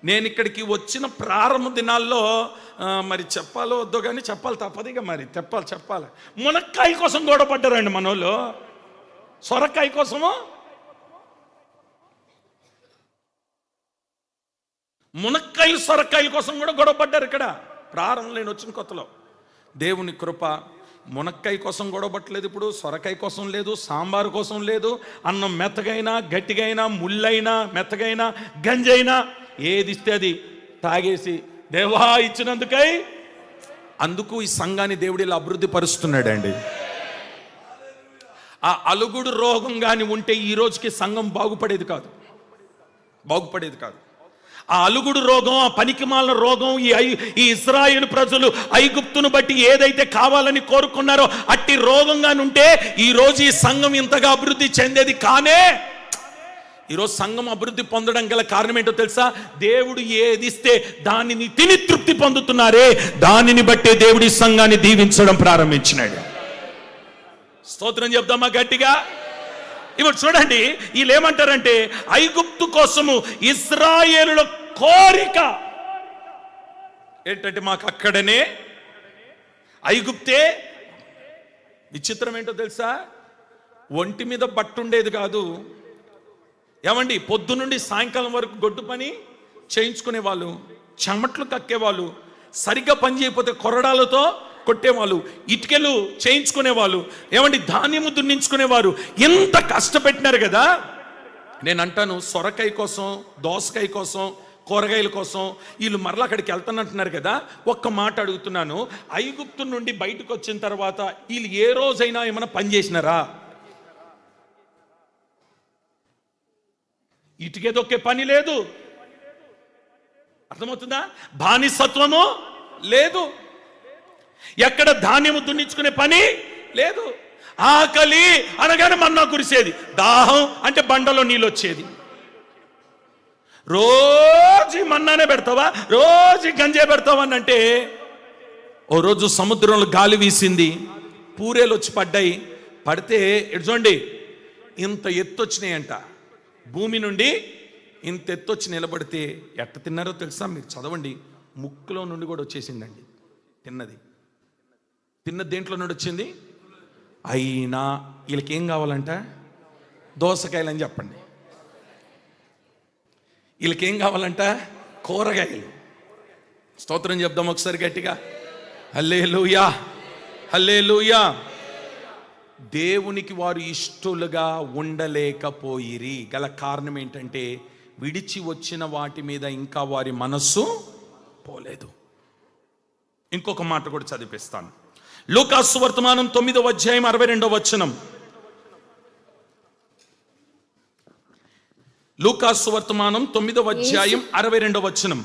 నేను ఇక్కడికి వచ్చిన ప్రారంభ దినాల్లో మరి చెప్పాలో వద్దో కానీ చెప్పాలి, తప్పదిగా మరి చెప్పాలి. మునక్కాయ కోసం గొడవ పడ్డారండి మనోళ్ళు. సొరకాయ కోసము, మునక్కాయలు సొరకాయల కోసం కూడా గొడవ పడ్డారు ఇక్కడ ప్రారంభంలో నేను వచ్చిన కొత్తలో. దేవుని కృప. మునక్కాయ కోసం గొడవపట్టలేదు, ఇప్పుడు సొరకాయ కోసం లేదు, సాంబారు కోసం లేదు, అన్నం మెత్తగైనా గట్టిగైనా, ముళ్ళైనా మెత్తగైనా గంజైనా ఏది ఇస్తే అది తాగేసి దేవా ఇచ్చినందుకై. అందుకు ఈ సంఘాన్ని దేవుడు ఇలా అభివృద్ధి పరుస్తున్నాడండి. ఆ అలుగుడు రోగం కానీ ఉంటే ఈ రోజుకి సంఘం బాగుపడేది కాదు. ఆ అలుగుడు రోగం, ఆ పనికిమాలిన రోగం, ఈ ఇశ్రాయేలు ప్రజలు ఐగుప్తును బట్టి ఏదైతే కావాలని కోరుకున్నారో అట్టి రోగంగా ఉంటే ఈ రోజు ఈ సంఘం ఇంతగా అభివృద్ధి చెందేది కానే. ఈరోజు సంఘం అభివృద్ధి పొందడం గల కారణం ఏంటో తెలుసా? దేవుడు ఏది ఇస్తే దానిని తిని తృప్తి పొందుతున్నారే, దానిని బట్టే దేవుడి సంఘాన్ని దీవించడం ప్రారంభించినాడు. స్తోత్రం చెప్దామా గట్టిగా? ఇప్పుడు చూడండి, వీళ్ళు ఏమంటారంటే ఐగుప్తు కోసము ఇశ్రాయేలుల కోరిక ఏంటంటే మాకు అక్కడనే ఐగుప్తే. విచిత్రం ఏంటో తెలుసా? ఒంటి మీద బట్టుండేది కాదు. ఏమండి, పొద్దు నుండి సాయంకాలం వరకు గొడ్డు పని చేయించుకునేవాళ్ళు, చెమట్లు కక్కేవాళ్ళు, సరిగ్గా పని చేయకపోతే కొరడాలతో కొట్టేవాళ్ళు, ఇటుకలు చేయించుకునేవాళ్ళు, ఏమండి ధాన్యము దున్నించుకునేవారు. ఎంత కష్టపెట్టినారు కదా. నేను అంటాను, సొరకాయ కోసం, దోసకాయ కోసం, కూరగాయల కోసం వీళ్ళు మరలా అక్కడికి వెళ్తానంటున్నారు కదా. ఒక్క మాట అడుగుతున్నాను, ఐగుప్తు నుండి బయటకు వచ్చిన తర్వాత వీళ్ళు ఏ రోజైనా ఏమైనా పని చేసినారా? ఇటుకేదొక్కే పని లేదు, అర్థమవుతుందా? బానిసత్వము లేదు, ఎక్కడ ధాన్యము దున్నించుకునే పని లేదు. ఆకలి అనగానే మన్నా కురిసేది, దాహం అంటే బండలో నీళ్ళు వచ్చేది. రోజు మన్నానే పెడతావా, రోజు గంజే పెడతావా అని అంటే, ఓ రోజు సముద్రంలో గాలి వీసింది, పూరేలు వచ్చి పడ్డాయి. పడితే చూడండి ఇంత ఎత్తు వచ్చినాయంట, భూమి నుండి ఇంత ఎత్తు వచ్చి నిలబడితే ఎట్ట తిన్నారో తెలుసా? మీరు చదవండి, ముక్కులో నుండి కూడా వచ్చేసిందండి. తిన్నది దేంట్లో నుండి వచ్చింది? అయినా వీళ్ళకి ఏం కావాలంట? దోసకాయలని చెప్పండి. వీళ్ళకేం కావాలంట? కూరగాయలు. స్తోత్రం చెప్దాం ఒకసారి గట్టిగా. హల్లెలూయా, హల్లెలూయా. దేవునికి వారు ఇష్టలుగా ఉండలేకపోయిరి. గల కారణం ఏంటంటే విడిచి వచ్చిన వాటి మీద ఇంకా వారి మనస్సు పోలేదు. ఇంకొక మాట కూడా చదివిస్తాను. లూకాసు వర్తమానం 9వ అధ్యాయం 62వ వచనం. లూకాసు వర్తమానం 9వ అధ్యాయం 62వ వచనం.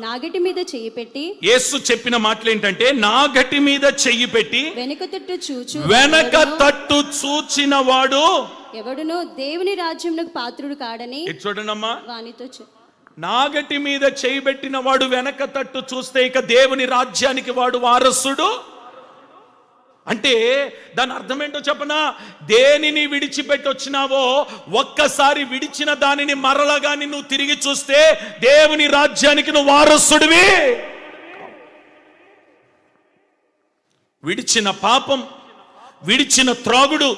నాగటి మీద చెయ్యి పెట్టి, యేసు చెప్పిన మాటలు ఏంటంటే, నాగటి మీద చెయ్యి పెట్టి వెనక తట్టు చూచిన వాడు ఎవడునో దేవుని రాజ్యమునకు పాత్రుడు కాడని. చూడండమ్మా, వానితో నాగటి మీద చెయ్యి పెట్టిన వాడు వెనక తట్టు చూస్తే ఇక దేవుని రాజ్యానికి వాడు వారసుడు. అంటే దాని అర్థం ఏంటో చెప్పనా? దేనిని విడిచిపెట్టి వచ్చినావో ఒక్కసారి విడిచిన దానిని మరలగాని నువ్వు తిరిగి చూస్తే దేవుని రాజ్యానికి నువ్వు వారసుడివి. విడిచిన పాపం, విడిచిన త్రాగుడు,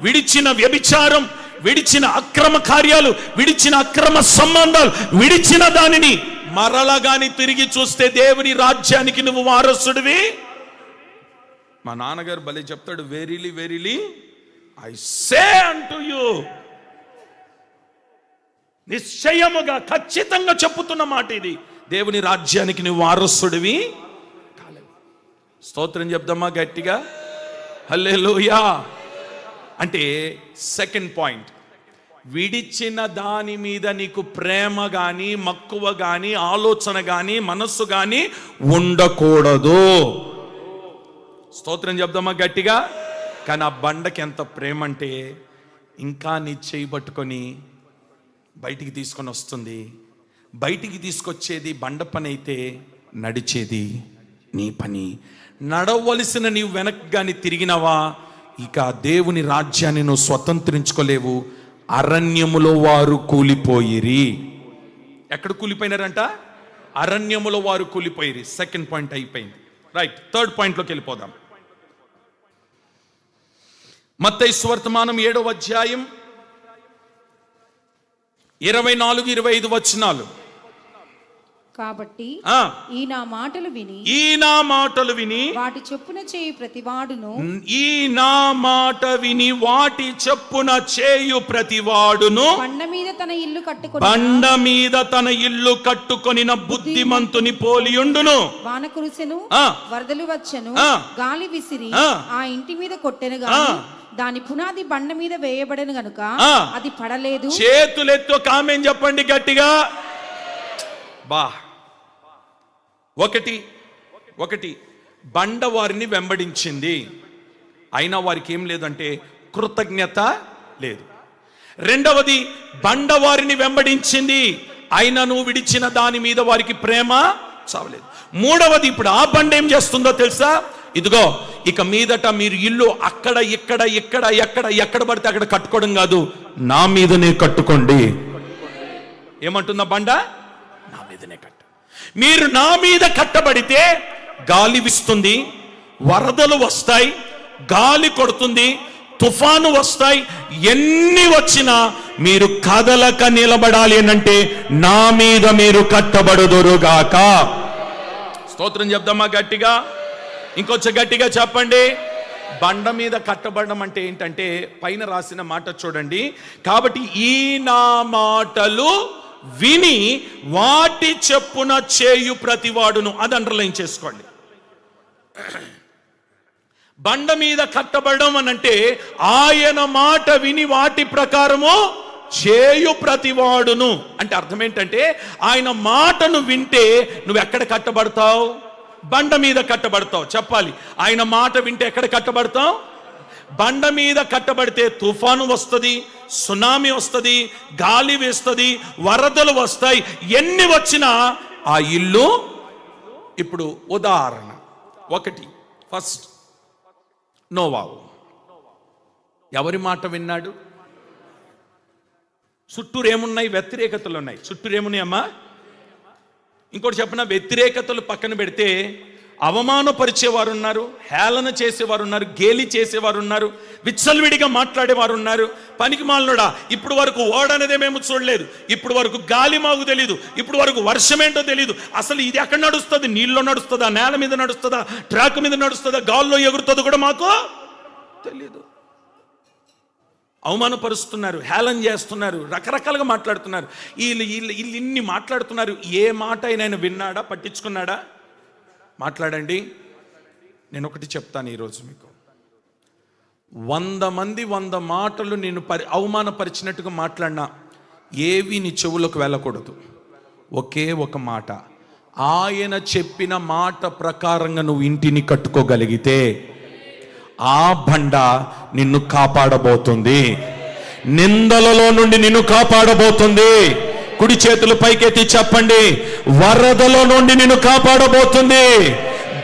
విడిచిన వ్యభిచారం, విడిచిన అక్రమ కార్యాలు, విడిచిన అక్రమ సంబంధాలు, విడిచిన దానిని మరలగాని తిరిగి చూస్తే దేవుని రాజ్యానికి నువ్వు వారసుడివి. మా నాన్నగారు భలే చెప్తాడు, verily verily I say unto you. నిశ్చయముగా ఖచ్చితంగా చెప్పుతున్న మాట ఇది. దేవుని రాజ్యానికి నువ్వు వారసుడివి కాలేవు. స్తోత్రం చెప్దామా గట్టిగా? హల్లెలూయా. అంటే సెకండ్ పాయింట్, విడిచిన దాని మీద నీకు ప్రేమ కానీ, మక్కువ కానీ, ఆలోచన కానీ, మనస్సు కానీ ఉండకూడదు. స్తోత్రం చెప్దామా గట్టిగా? కానీ ఆ బండకి ఎంత ప్రేమ అంటే ఇంకా నీ చేయి పట్టుకొని బయటికి తీసుకొని వస్తుంది. బయటికి తీసుకొచ్చేది బండ పని అయితే నడిచేది నీ పని. నడవలసిన నీవు వెనక్కి కానీ తిరిగినవా ఇక దేవుని రాజ్యాన్ని నువ్వు స్వతంత్రించుకోలేవు. అరణ్యములో వారు కూలిపోయిరి. ఎక్కడ కూలిపోయినారంట? అరణ్యములో వారు కూలిపోయిరి. సెకండ్ పాయింట్ అయిపోయింది. రైట్, థర్డ్ పాయింట్లోకి వెళ్ళిపోదాం. మత్తయి సువర్తమానం 7వ అధ్యాయం 24-25 వచనాలు. కాబట్టి ఈ నా మాటలు విని వాటి చొప్పున చేయు ప్రతివాడును, ఈ నా మాట విని వాటి చొప్పున చేయు ప్రతివాడును బండ మీద తన ఇల్లు కట్టుకొనిన బుద్ధిమంతుని పోలియుండును. వాన కురిసెను, వరదలు వచ్చెను, గాలి విసిరి ఆ ఇంటి మీద కొట్టెను గాని దాని పునాది బండ మీద వేయబడను గనుక అది పడలేదు. చేతులెత్తు కామెంట్ చెప్పండి గట్టిగా. బా, ఒకటి బండ వారిని వెంబడించింది, అయినా వారికి ఏం లేదంటే కృతజ్ఞత లేదు. రెండవది, బండ వారిని వెంబడించింది, అయినా నువ్వు విడిచిన దాని మీద వారికి ప్రేమ చావలేదు. మూడవది, ఇప్పుడు ఆ బండ ఏం చేస్తుందో తెలుసా? ఇదిగో ఇక మీదట మీరు ఇల్లు అక్కడ ఇక్కడ ఇక్కడ ఎక్కడ పడితే అక్కడ కట్టుకోవడం కాదు, నా మీదనే కట్టుకోండి. ఏమంటుందా బండ? నా మీదనే కట్టు. మీరు నా మీద కట్టబడితే గాలి వీస్తుంది, వరదలు వస్తాయి, గాలి కొడుతుంది, తుఫాను వస్తాయి, ఎన్ని వచ్చినా మీరు కదలక నిలబడాలి అంటే నా మీద మీరు కట్టబడుదురుగాక. స్తోత్రం చెప్దామా గట్టిగా? ఇంకొంచెం గట్టిగా చెప్పండి. బండ మీద కట్టబడడం అంటే ఏంటంటే పైన రాసిన మాట చూడండి. కాబట్టి ఈ నా మాటలు విని వాటి చెప్పున చేయు ప్రతివాడును. అది అండర్లైన్ చేసుకోండి. బండ మీద కట్టబడడం అని అంటే ఆయన మాట విని వాటి ప్రకారము చేయు ప్రతివాడును. అంటే అర్థం ఏంటంటే ఆయన మాటను వింటే నువ్వు ఎక్కడ కట్టబడతావు? బండ మీద కట్టబడతావు. చెప్పాలి, ఆయన మాట వింటే ఎక్కడ కట్టబడతావు? బండ మీద కట్టబడితే తుఫాను వస్తుంది, సునామీ వస్తుంది, గాలి వేస్తుంది, వరదలు వస్తాయి, ఎన్ని వచ్చినా ఆ ఇల్లు. ఇప్పుడు ఉదాహరణ ఒకటి, ఫస్ట్ నోవాహు ఎవరి మాట విన్నాడు? చుట్టూరు ఏమున్నాయి? వ్యతిరేకతలు ఉన్నాయి. చుట్టూరు ఏమున్నాయి అమ్మా? ఇంకోటి చెప్పిన, వ్యతిరేకతలు పక్కన పెడితే అవమానపరిచేవారు ఉన్నారు, హేళన చేసేవారు ఉన్నారు, గేలి చేసేవారు ఉన్నారు, విచ్చలవిడిగా మాట్లాడేవారు ఉన్నారు. పనికి మాలినోడా, ఇప్పుడు వరకు ఓడ అనేదే మేము చూడలేదు, ఇప్పుడు వరకు గాలి మాకు తెలీదు, ఇప్పుడు వరకు వర్షం ఏంటో తెలీదు, అసలు ఇది ఎక్కడ నడుస్తుంది, నీళ్ళలో నడుస్తుందా, నేల మీద నడుస్తుందా, ట్రాక్ మీద నడుస్తుందా, గాల్లో ఎగురుతుందో కూడా మాకు తెలీదు. అవమానపరుస్తున్నారు, హేళన చేస్తున్నారు, రకరకాలుగా మాట్లాడుతున్నారు. వీళ్ళు ఇన్ని మాట్లాడుతున్నారు. ఏ మాట ఆయన విన్నాడా, పట్టించుకున్నాడా? మాట్లాడండి. నేను ఒకటి చెప్తాను ఈరోజు మీకు. 100 మంది 100 మాటలు నేను అవమానపరిచినట్టుగా మాట్లాడినా ఏవి నీ చెవులకు వెళ్ళకూడదు. ఒకే ఒక మాట, ఆయన చెప్పిన మాట ప్రకారంగా నువ్వు ఇంటిని కట్టుకోగలిగితే ఆ బండ నిన్ను కాపాడబోతుంది, నిందలలో నుండి నిన్ను కాపాడబోతుంది. కుడి చేతులు పైకెత్తి చెప్పండి, వరదలో నుండి నిన్ను కాపాడబోతుంది,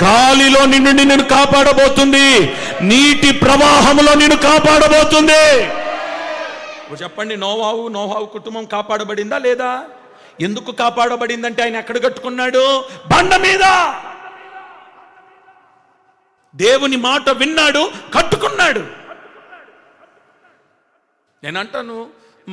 గాలిలో నుండి నిన్ను కాపాడబోతుంది, నీటి ప్రవాహంలో నిన్ను కాపాడబోతుంది. చెప్పండి, నోవాహు కుటుంబం కాపాడబడిందా లేదా? ఎందుకు కాపాడబడిందంటే ఆయన ఎక్కడ కట్టుకున్నాడు? బండ మీద. దేవుని మాట విన్నాడు, కట్టుకున్నాడు. నేనంటాను,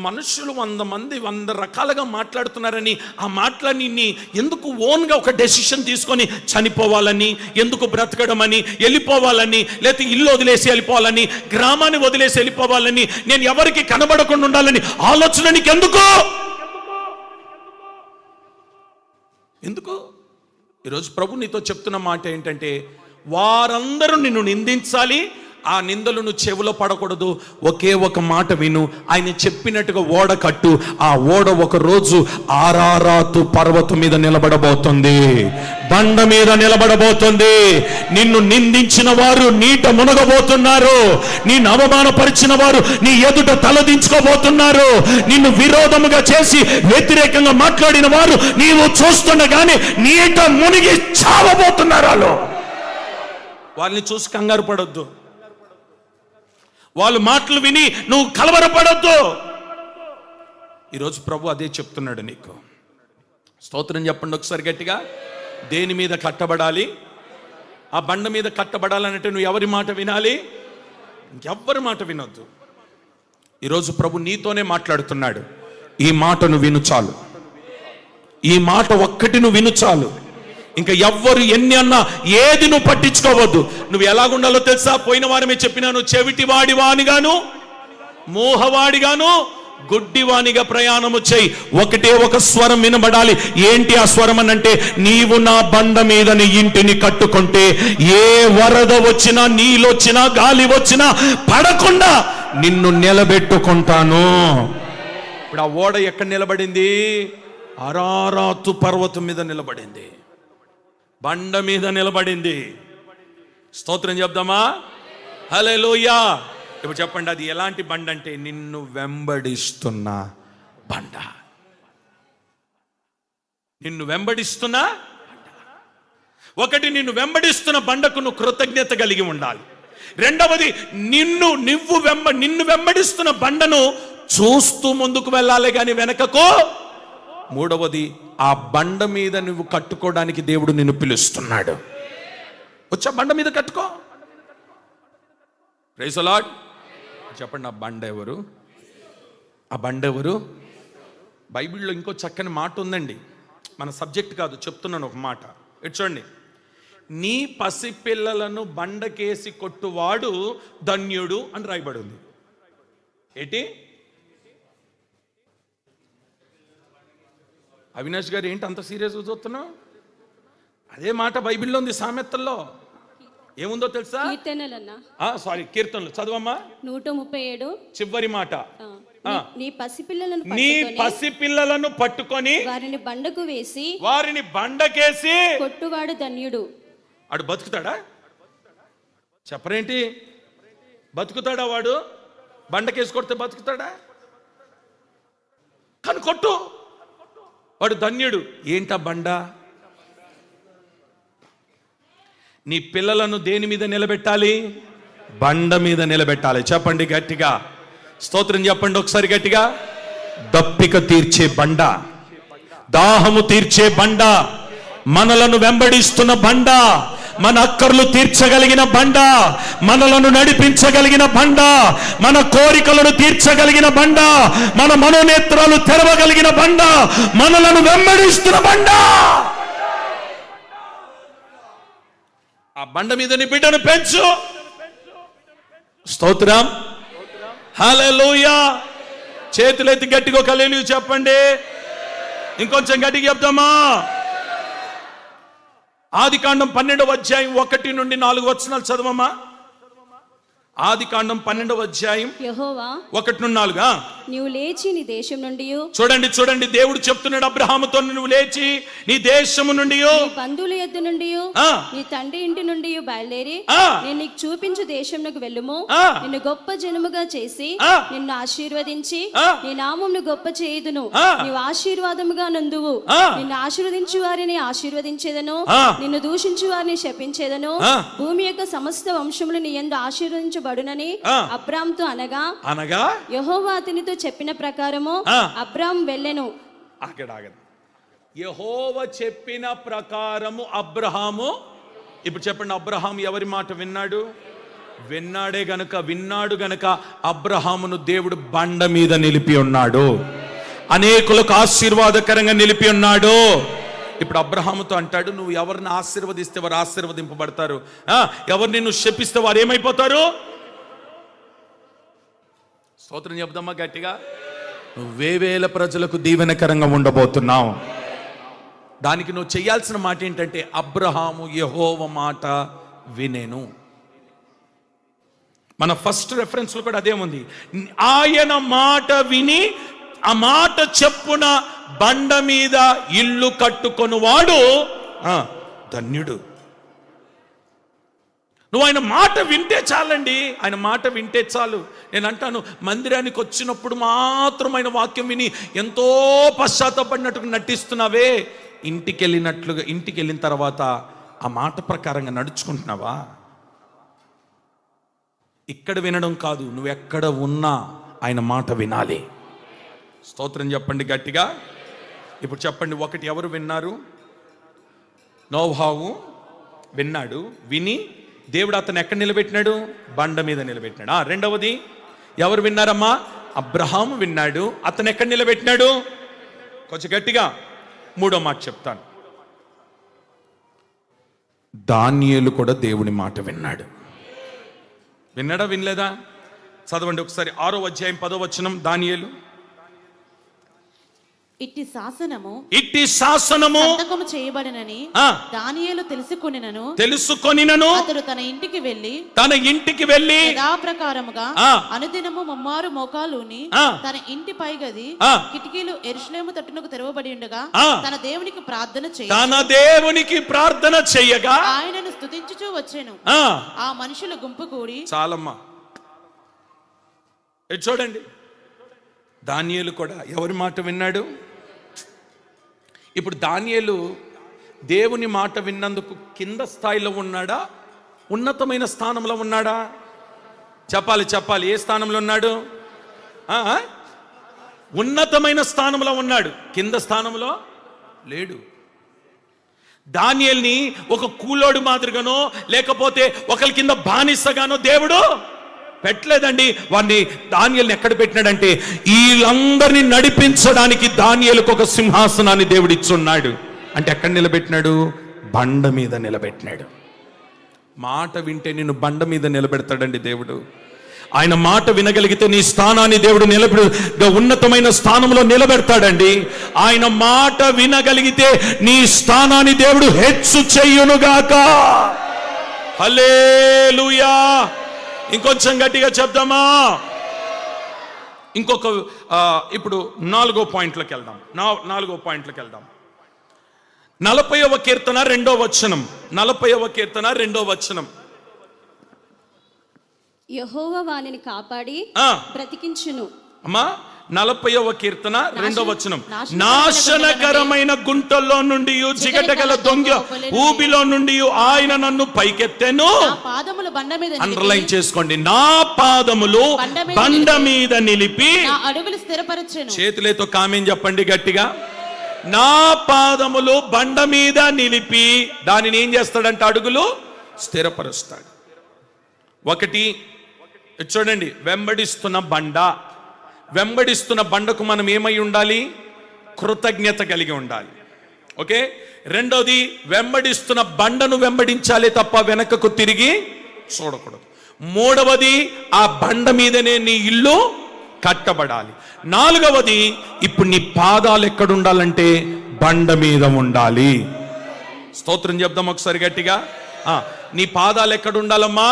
మనుషులు 100 మంది 100 రకాలుగా మాట్లాడుతున్నారని ఆ మాటలని ఎందుకు ఓన్గా ఒక డెసిషన్ తీసుకొని చనిపోవాలని, ఎందుకు బ్రతకడమని, వెళ్ళిపోవాలని, లేకపోతే ఇల్లు వదిలేసి వెళ్ళిపోవాలని, గ్రామాన్ని వదిలేసి వెళ్ళిపోవాలని, నేను ఎవరికి కనబడకుండా ఉండాలని ఆలోచన నీకు ఎందుకు? ఈరోజు ప్రభు నీతో చెప్తున్న మాట ఏంటంటే, వారందరూ నిన్ను నిందించాలి, ఆ నిందలను చెవిలో పడకూడదు. ఒకే ఒక మాట విను, ఆయన చెప్పినట్టుగా ఓడ కట్టు. ఆ ఓడ ఒక రోజు ఆరారాతు పర్వతం మీద నిలబడబోతుంది, బండ మీద నిలబడబోతుంది. నిన్ను నిందించిన వారు నీట మునగబోతున్నారు, నిన్ను అవమానపరిచిన వారు నీ ఎదుట తలదించుకోబోతున్నారు, నిన్ను విరోధముగా చేసి వ్యతిరేకంగా మాట్లాడిన వారు నీవు చూస్తుండగానే నీట మునిగి చావబోతున్నారు. వాళ్ళని చూసి కంగారు పడొద్దు, వాళ్ళ మాటలు విని నువ్వు కలవరపడొద్దు. ఈరోజు ప్రభు అదే చెప్తున్నాడు నీకు. స్తోత్రం చెప్పండి ఒకసారి గట్టిగా. దేని మీద కట్టబడాలి? ఆ బండ మీద కట్టబడాలంటే నువ్వు ఎవరి మాట వినాలి? ఇంకెవ్వరి మాట వినొద్దు. ఈరోజు ప్రభు నీతోనే మాట్లాడుతున్నాడు. ఈ మాటను విను చాలు, ఈ మాట ఒక్కటి నువ్వు విను చాలు. ఇంకా ఎవ్వరు ఎన్ని అన్నా ఏది నువ్వు పట్టించుకోవద్దు. నువ్వు ఎలాగుండాలో తెలుసా? పోయిన వారమే చెప్పినాను, చెవిటివాడివానిగాను, మోహవాడిగాను, గుడ్డివానిగా ప్రయాణము చేయి. ఒకటే ఒక స్వరం వినబడాలి. ఏంటి ఆ స్వరం అనంటే, నీవు నా బండ మీద నీ ఇంటిని కట్టుకుంటే ఏ వరద వచ్చినా, నీళ్ళొచ్చినా, గాలి వచ్చినా పడకుండా నిన్ను నిలబెట్టుకుంటాను. ఇప్పుడు ఆ ఓడ ఎక్కడ నిలబడింది? అరారాతు పర్వతం మీద నిలబడింది, బండ మీద నిలబడింది. స్తోత్రం చెప్దామా? హల్లెలూయా. ఇప్పుడు చెప్పండి, అది ఎలాంటి బండ అంటే నిన్ను వెంబడిస్తున్న బండ. నిన్ను వెంబడిస్తున్న ఒకటి, నిన్ను వెంబడిస్తున్న బండకు నువ్వు కృతజ్ఞత కలిగి ఉండాలి. రెండవది, నిన్ను వెంబడిస్తున్న బండను చూస్తూ ముందుకు వెళ్ళాలి కానీ వెనకకు. మూడవది, ఆ బండ మీద నువ్వు కట్టుకోవడానికి దేవుడు నిన్ను పిలుస్తున్నాడు. వచ్చా బండ మీద కట్టుకో. Praise the lord. చెప్పండి, ఆ బండ ఎవరు? ఆ బండ ఎవరు? బైబిల్లో ఇంకో చక్కని మాట ఉందండి. మన సబ్జెక్ట్ కాదు, చెప్తున్నాను ఒక మాట. చూడండి, నీ పసిపిల్లలను బండకేసి కొట్టువాడు ధన్యుడు అని రాయబడి ఉంది. ఏంటి? అవినాష్ గారు ఏంటి అంత సీరియస్గా చూస్తున్నావు? అదే మాట బైబిల్లో ఉంది, సామెతల్లో. ఏముందో తెలుసా? కీర్తనలు చదవమ్మా. 137 చివరి మాట. నీ పసిపిల్లలను పట్టుకొని వారిని బండకు వేసి, వారిని బండకేసి కొట్టువాడు ధన్యుడు. వాడు బతుకుతాడా? చెప్పరేంటి? బతుకుతాడా వాడు? బండకేసి కొడితే బతుకుతాడా? కానీ కొట్టు, వాడు ధన్యుడు. ఏంటా బండ? నీ పిల్లలను దేని మీద నిలబెట్టాలి? బండ మీద నిలబెట్టాలి. చెప్పండి గట్టిగా, స్తోత్రం చెప్పండి ఒకసారి గట్టిగా. దప్పిక తీర్చే బండ, దాహము తీర్చే బండ, మనలను వెంబడిస్తున్న బండ, మన అక్కర్లు తీర్చగలిగిన బండ, మనలను నడిపించగలిగిన బండ, మన కోరికలను తీర్చగలిగిన బండ, మన మనోనేత్రాలు తెరవగలిగిన బండ, మనలను వెంబడిస్తున్న బండ. ఆ బండ మీద నీ బిడ్డను పెంచు. స్తోత్రం, హల్లెలూయా. చేతులెత్తి గట్టిగా ఒక హల్లెలూయా చెప్పండి. ఇంకొంచెం గట్టిగా చెప్తామా? ఆదికాండం 12వ అధ్యాయం 1 నుండి 4 వచనాలు చదవమ్మా. ఆదికాండం 12వ అధ్యాయం యెహోవా 1 నుండి 4. నీవు లేచి నీ దేశం నుండి, చూడండి దేవుడు చెప్తున్నాడు అబ్రహాముతో, నువ్వు లేచి నీ దేశము నుండి, నీ బంధువుల యొద్ద నుండి, నీ తండ్రి ఇంటి నుండి బయలుదేరి నేను నీకు చూపించు దేశంలోకి వెళ్ళుము. నిన్ను గొప్ప జనముగా చేసి నిన్ను ఆశీర్వదించి నీ నామమును గొప్ప చేయుదును. నీవు ఆశీర్వాదముగా నందువు. నిన్ను ఆశీర్వదించు వారిని ఆశీర్వదించేదను, నిన్ను దూషించు వారిని శపించేదను. భూమి యొక్క సమస్త వంశములు నీ యందు ఆశీర్వదించబడునని అబ్రాముతో అనగా యెహోవా అతనితో చెప్పిన ప్రకారము అబ్రాము వెళ్ళెను. యెహోవా చెప్పిన ప్రకారము అబ్రహాము. ఇప్పుడు చెప్పండి, అబ్రహాము ఎవరి మాట విన్నాడు? విన్నాడు గనుక అబ్రహామును దేవుడు బండ మీద నిలిపి ఉన్నాడు, అనేకులకు ఆశీర్వాదకరంగా నిలిపి ఉన్నాడు. ఇప్పుడు అబ్రహాముతో అంటాడు, నువ్వు ఎవరిని ఆశీర్వదిస్తే వారు ఆశీర్వదింపబడతారు, ఎవరు నిన్ను శపిస్తే వారు ఏమైపోతారు? స్తోత్రం చెప్దామా గట్టిగా? నువ్వు వేవేల ప్రజలకు దీవెనకరంగా ఉండబోతున్నావు. దానికి నువ్వు చేయాల్సిన మాట ఏంటంటే, అబ్రహాము యెహోవా మాట వినెను. మన ఫస్ట్ రెఫరెన్స్ లో కూడా అదే ఉంది. ఆయన మాట విని ఆ మాట చెప్పున బండ మీద ఇల్లు కట్టుకొనువాడు ధన్యుడు. నువ్వు ఆయన మాట వింటే చాలండి, ఆయన మాట వింటే చాలు. నేను అంటాను, మందిరానికి వచ్చినప్పుడు మాత్రం ఆయన వాక్యం విని ఎంతో పశ్చాత్తపడినట్టుగా నటిస్తున్నావే, ఇంటికి వెళ్ళిన తర్వాత ఆ మాట ప్రకారంగా నడుచుకుంటున్నావా? ఇక్కడ వినడం కాదు, నువ్వు ఎక్కడ ఉన్నా ఆయన మాట వినాలి. స్తోత్రం చెప్పండి గట్టిగా. ఇప్పుడు చెప్పండి, ఒకటి ఎవరు విన్నారు? నోవాహు విన్నాడు. విని దేవుడు అతను ఎక్కడ నిలబెట్టినాడు? బండ మీద నిలబెట్టినాడు. రెండవది ఎవరు విన్నారమ్మా? అబ్రహాము విన్నాడు. అతను ఎక్కడ నిలబెట్టినాడు? కొంచెం గట్టిగా. మూడో మాట చెప్తాను, దానియేలు కూడా దేవుని మాట విన్నాడు. విన్నాడా వినలేదా? చదవండి ఒకసారి 6వ అధ్యాయం 10వ వచనం. దానియేలు, ఇట్టి శాసనము సంతకము చేయబడినని దానియేలు తెలుసుకొనినను అతడు తన ఇంటికి వెళ్ళి యథాప్రకారముగా అనుదినము ముమ్మారు మోకాలుని తన ఇంటి పైగది కిటికీలు యెరూషలేము తట్టునకు తెరవబడి ఉండగా తన దేవునికి ప్రార్థన చేయగా ఆయనను స్తుతించుచూ వచ్చెను. ఆ మనుషుల గుంపు కూడి. చాలమ్మా, చూడండి, దానియేలు కూడా ఎవరి మాట విన్నాడు? ఇప్పుడు దానియేలు దేవుని మాట విన్నందుకు కింద స్థాయిలో ఉన్నాడా, ఉన్నతమైన స్థానంలో ఉన్నాడా? చెప్పాలి. ఏ స్థానంలో ఉన్నాడు? ఉన్నతమైన స్థానంలో ఉన్నాడు, కింద స్థానంలో లేడు. దానియేలుని ఒక కూలోడు మాదిరిగానో లేకపోతే ఒకరి కింద బానిసగానో దేవుడు పెట్టలేదండి. వాడిని దానియేలుని ఎక్కడ పెట్టినాడంటే, వీళ్ళందరినీ నడిపించడానికి దానియేలుకు ఒక సింహాసనాన్ని దేవుడు ఇచ్చున్నాడు. అంటే ఎక్కడ నిలబెట్టినాడు? బండ మీద నిలబెట్టినాడు. మాట వింటే నిన్ను బండ మీద నిలబెడతాడండి దేవుడు. ఆయన మాట వినగలిగితే నీ స్థానాన్ని దేవుడు ఉన్నతమైన స్థానంలో నిలబెడతాడండి. ఆయన మాట వినగలిగితే నీ స్థానాన్ని దేవుడు హెచ్చు చెయ్యునుగాక. హల్లెలూయా. ఇంకొంచెం గట్టిగా చెప్దామా? ఇప్పుడు 4వ పాయింట్లోకి వెళ్దాం. 4వ పాయింట్లోకి వెళ్దాం. 40వ కీర్తన 2వ వచనం. 40వ కీర్తన 2వ వచనం. యెహోవా వానిని కాపాడి బ్రతికించును. అమ్మా, 40వ కీర్తన 2వ వచనం. నాశనకరమైన గుంటల్లో నుండి, జిగటగల దొంగ ఊబిలో నుండి ఆయన నన్ను పైకెత్తెను. అండర్లైన్ చేసుకోండి, నా పాదములు బండ మీద నిలిపి అడుగులు స్థిరపరచెను. చేతులతో కామెంట్ చెప్పండి గట్టిగా. నా పాదములు బండ మీద నిలిపి దానిని ఏం చేస్తాడంట? అడుగులు స్థిరపరుస్తాడు. ఒకటి చూడండి, వెంబడిస్తున్న బండ. వెంబడిస్తున్న బండకు మనం ఏమై ఉండాలి? కృతజ్ఞత కలిగి ఉండాలి. ఓకే. రెండోది, వెంబడిస్తున్న బండను వెంబడించాలి తప్ప వెనకకు తిరిగి చూడకూడదు. మూడవది, ఆ బండ మీదనే నీ ఇల్లు కట్టబడాలి. నాలుగవది, ఇప్పుడు నీ పాదాలు ఎక్కడ ఉండాలంటే బండ మీద ఉండాలి. స్తోత్రం చెప్దాం ఒకసారి గట్టిగా. నీ పాదాలు ఎక్కడ ఉండాలమ్మా?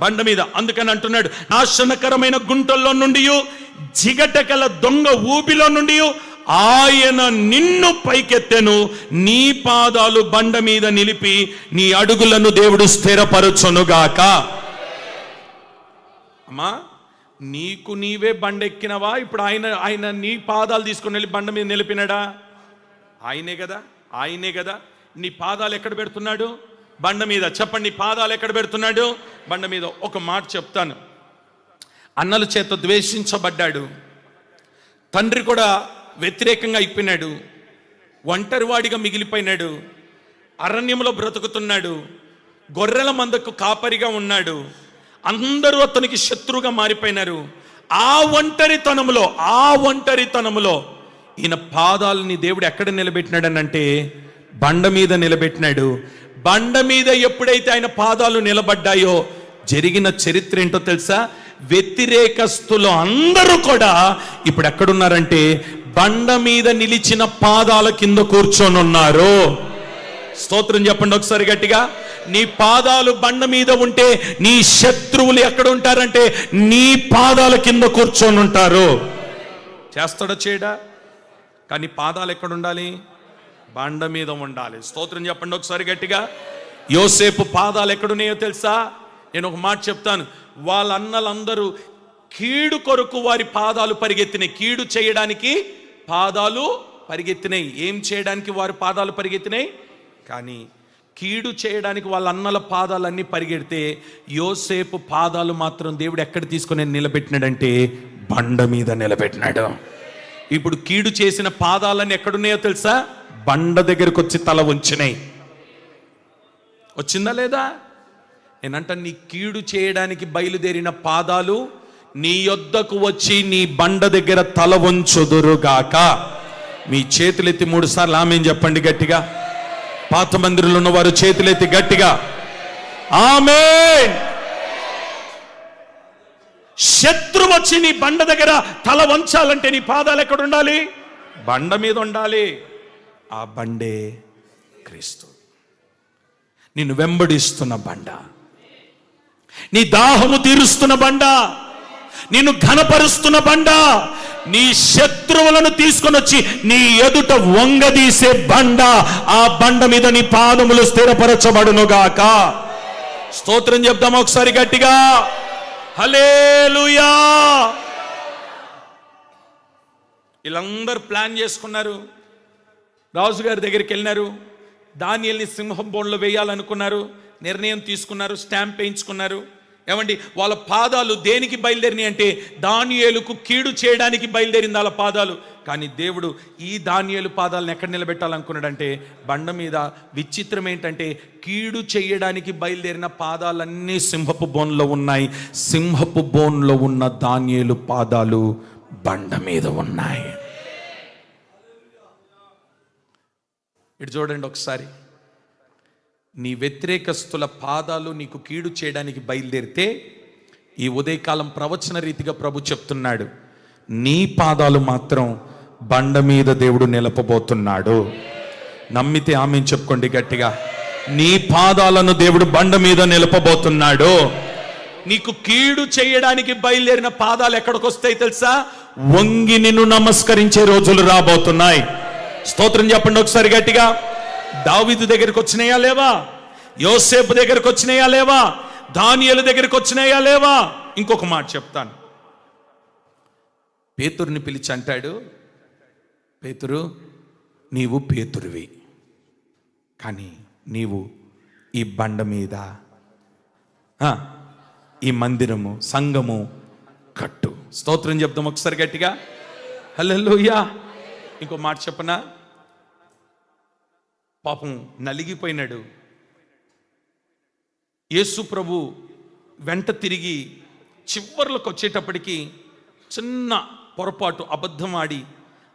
బండ మీద. అందుకని అంటున్నాడు, నాశనకరమైన గుంటల్లో నుండి, జిగటకల దొంగ ఊబిలో నుండి ఆయన నిన్ను పైకెత్తెను, నీ పాదాలు బండ మీద నిలిపి నీ అడుగులను దేవుడు స్థిరపరచునుగాక. అమ్మా, నీకు నీవే బండెక్కినవా? ఇప్పుడు ఆయన నీ పాదాలు తీసుకుని వెళ్ళి బండ మీద నిలిపినాడా? ఆయనే కదా, ఆయనే కదా. నీ పాదాలు ఎక్కడ పెడుతున్నాడు? బండ మీద. చెప్పండి, నీ పాదాలు ఎక్కడ పెడుతున్నాడు? బండ మీద. ఒక మాట చెప్తాను. అన్నల చేత ద్వేషించబడ్డాడు, తండ్రి కూడా వ్యతిరేకంగా అయిపోయినాడు, ఒంటరివాడిగా మిగిలిపోయినాడు, అరణ్యంలో బ్రతుకుతున్నాడు, గొర్రెల మందకు కాపరిగా ఉన్నాడు, అందరూ అతనికి శత్రువుగా మారిపోయినారు. ఆ ఒంటరితనములో ఈయన పాదాలని దేవుడు ఎక్కడ నిలబెట్టినాడనంటే బండ మీద నిలబెట్టినాడు. బండ మీద ఎప్పుడైతే ఆయన పాదాలు నిలబడ్డాయో జరిగిన చరిత్ర ఏంటో తెలుసా? వ్యతిరేకస్తులు అందరూ కూడా ఇప్పుడు ఎక్కడున్నారంటే బండ మీద నిలిచిన పాదాల కింద కూర్చొని ఉన్నారు. స్తోత్రం చెప్పండి ఒకసారి గట్టిగా. నీ పాదాలు బండ మీద ఉంటే నీ శత్రువులు ఎక్కడ ఉంటారంటే నీ పాదాల కింద కూర్చొని ఉంటారు. చేస్తాడా? చేయడా? కానీ పాదాలు ఎక్కడ ఉండాలి? బండ మీద ఉండాలి. స్తోత్రం చెప్పండి ఒకసారి గట్టిగా. యోసేపు పాదాలు ఎక్కడున్నాయో తెలుసా? నేను ఒక మాట చెప్తాను. వాళ్ళ అన్నలందరూ కీడు కొరకు వారి పాదాలు పరిగెత్తినాయి. కీడు చేయడానికి పాదాలు పరిగెత్తినాయి. ఏం చేయడానికి వారి పాదాలు పరిగెత్తినాయి? కానీ కీడు చేయడానికి వాళ్ళ అన్నల పాదాలన్నీ పరిగెడితే యోసేపు పాదాలు మాత్రం దేవుడు ఎక్కడ తీసుకొని నిలబెట్టినాడంటే బండ మీద నిలబెట్టినాడు. ఇప్పుడు కీడు చేసిన పాదాలన్నీ ఎక్కడున్నాయో తెలుసా? బండ దగ్గరకు వచ్చి తల ఉంచినాయి. వచ్చిందా లేదా? నేనంట నీ కీడు చేయడానికి బయలుదేరిన పాదాలు నీ యొద్దకు వచ్చి నీ బండ దగ్గర తల వంచుదురుగాక. మీ చేతులెత్తి 3 సార్లు ఆమేన్ చెప్పండి గట్టిగా. పాత మందిరంలో ఉన్న వారు చేతులెత్తి గట్టిగా ఆమేన్. శత్రు వచ్చి నీ బండ దగ్గర తల వంచాలంటే నీ పాదాలు ఎక్కడ ఉండాలి? బండ మీద ఉండాలి. ఆ బండే క్రీస్తు. నిన్ను వెంబడిస్తున్న బండ, నీ దాహము తీరుస్తున్న బండ, నిన్ను ఘనపరుస్తున్న బండ, నీ శత్రువులను తీసుకొని వచ్చి నీ ఎదుట వంగదీసే బండ. ఆ బండ మీద నీ పాదములు స్థిరపరచబడునుగాక. స్తోత్రం చెప్దాం ఒకసారి గట్టిగా. హల్లెలూయా. వీళ్ళందరూ ప్లాన్ చేసుకున్నారు. రాజుగారి దగ్గరికి వెళ్ళినారు. దానియేలుని సింహం బోన్లో వేయాలనుకున్నారు. నిర్ణయం తీసుకున్నారు. స్టాంప్ వేయించుకున్నారు. ఏమండి, వాళ్ళ పాదాలు దేనికి బయలుదేరినాయి అంటే దానియేలుకు కీడు చేయడానికి బయలుదేరింది వాళ్ళ పాదాలు. కానీ దేవుడు ఈ దానియేలు పాదాలను ఎక్కడ నిలబెట్టాలనుకున్నాడంటే బండ మీద. విచిత్రం ఏంటంటే కీడు చేయడానికి బయలుదేరిన పాదాలన్నీ సింహపు బోన్లో ఉన్నాయి. సింహపు బోన్లో ఉన్న దానియేలు పాదాలు బండ మీద ఉన్నాయి. ఇటు చూడండి ఒకసారి. నీ వ్యతిరేకస్తుల పాదాలు నీకు కీడు చేయడానికి బయలుదేరితే ఈ ఉదయకాలం ప్రవచన రీతిగా ప్రభు చెప్తున్నాడు, నీ పాదాలు మాత్రం బండ మీద దేవుడు నిలపబోతున్నాడు. నమ్మితే ఆమేన్ చెప్పుకోండి గట్టిగా. నీ పాదాలను దేవుడు బండ మీద నిలపబోతున్నాడు. నీకు కీడు చేయడానికి బయలుదేరిన పాదాలు ఎక్కడికి వస్తాయి తెలుసా? వంగి నిన్ను నమస్కరించే రోజులు రాబోతున్నాయి. స్తోత్రం చెప్పండి ఒకసారి గట్టిగా. దావీదు దగ్గరికి వచ్చినాయా లేవా? యోసేపు దగ్గరికి వచ్చినాయా లేవా? దానియేలు దగ్గరికి వచ్చినాయా లేవా? ఇంకొక మాట చెప్తాను. పేతురుని పిలిచి అంటాడు, పేతురు, నీవు పేతురువి, కానీ నీవు ఈ బండ మీద ఈ మందిరము సంఘము కట్టు. స్తోత్రం చెప్దాం ఒకసారి గట్టిగా. హల్లెలూయా. ఇంకో మాట చెప్పనా? పాపం నలిగిపోయినాడు. యేసు ప్రభు వెంట తిరిగి చివర్లకు వచ్చేటప్పటికి చిన్న పొరపాటు, అబద్ధం ఆడి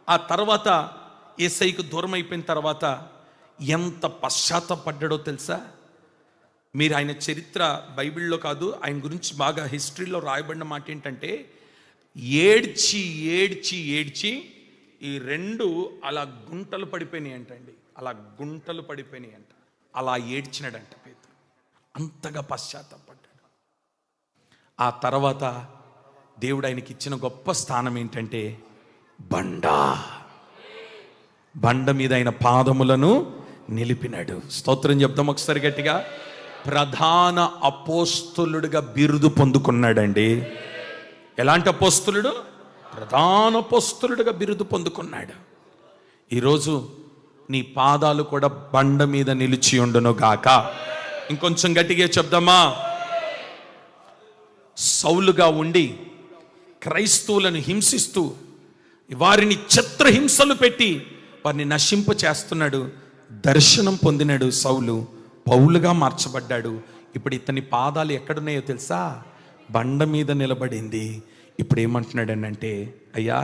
ఆ తర్వాత యేసయ్యకు దూరం అయిపోయిన తర్వాత ఎంత పశ్చాత్తపడ్డాడో తెలుసా? మీరు ఆయన చరిత్ర బైబిల్లో కాదు, ఆయన గురించి బాగా హిస్టరీలో రాయబడిన మాట ఏంటంటే, ఏడ్చి ఏడ్చి ఏడ్చి ఈ రెండు అలా గుంటలు పడిపోయినాయి అంటండి. అలా గుంటలు పడిపోయినాయి అంట. అలా ఏడ్చినాడంట పేతురు. అంతగా పశ్చాత్తపడ్డాడు. ఆ తర్వాత దేవుడు ఆయనకి ఇచ్చిన గొప్ప స్థానం ఏంటంటే బండ మీద ఆయన పాదములను నిలిపినాడు. స్తోత్రం చెప్దాం ఒకసారి గట్టిగా. ప్రధాన అపోస్తలుడిగా బిరుదు పొందుకున్నాడండి. ఎలాంటి అపోస్తలుడు? ప్రధాన అపోస్తలుడిగా బిరుదు పొందుకున్నాడు. ఈరోజు నీ పాదాలు కూడా బండ మీద నిలిచి ఉండును గాక. ఇంకొంచెం గట్టిగా చెప్దామా? సౌలుగా ఉండి క్రైస్తవులను హింసిస్తూ వారిని చిత్రహింసలు పెట్టి వారిని నశింప చేస్తున్నాడు. దర్శనం పొందినాడు సౌలు, పౌలుగా మార్చబడ్డాడు. ఇప్పుడు ఇతని పాదాలు ఎక్కడున్నాయో తెలుసా? బండ మీద నిలబడింది. ఇప్పుడు ఏమంటున్నాడనంటే, అయ్యా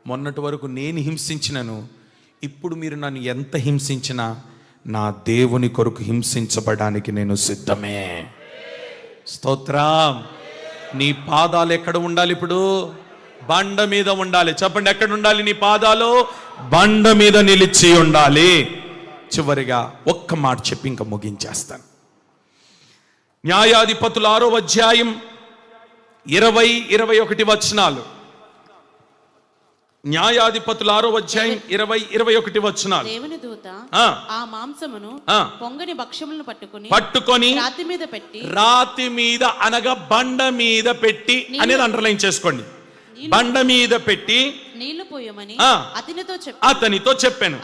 మొన్నటి వరకు నేను హింసించినను, ఇప్పుడు మీరు నన్ను ఎంత హింసించినా నా దేవుని కొరకు హింసించబడానికి నేను సిద్ధమే. స్తోత్రం. నీ పాదాలు ఎక్కడ ఉండాలి? ఇప్పుడు బండ మీద ఉండాలి. చెప్పండి, ఎక్కడ ఉండాలి నీ పాదాలు? బండ మీద నిలిచి ఉండాలి. చివరిగా ఒక్క మాట చెప్పి ఇంకా ముగించేస్తాను. న్యాయాధిపతుల 6వ అధ్యాయం 20-21 వచనాలు. న్యాయాధిపతుల 6వ అధ్యాయం 20-21 వచనాలు. దేవుని దూత ఆ మాంసమును పొంగని భక్ష్యములను పట్టుకొని రాతి మీద అనగా బండ మీద పెట్టి అనేది అండర్లైన్ చేసుకోండి. బండ మీద పెట్టి నీళ్లు పోయమని అతనితో చెప్పాను.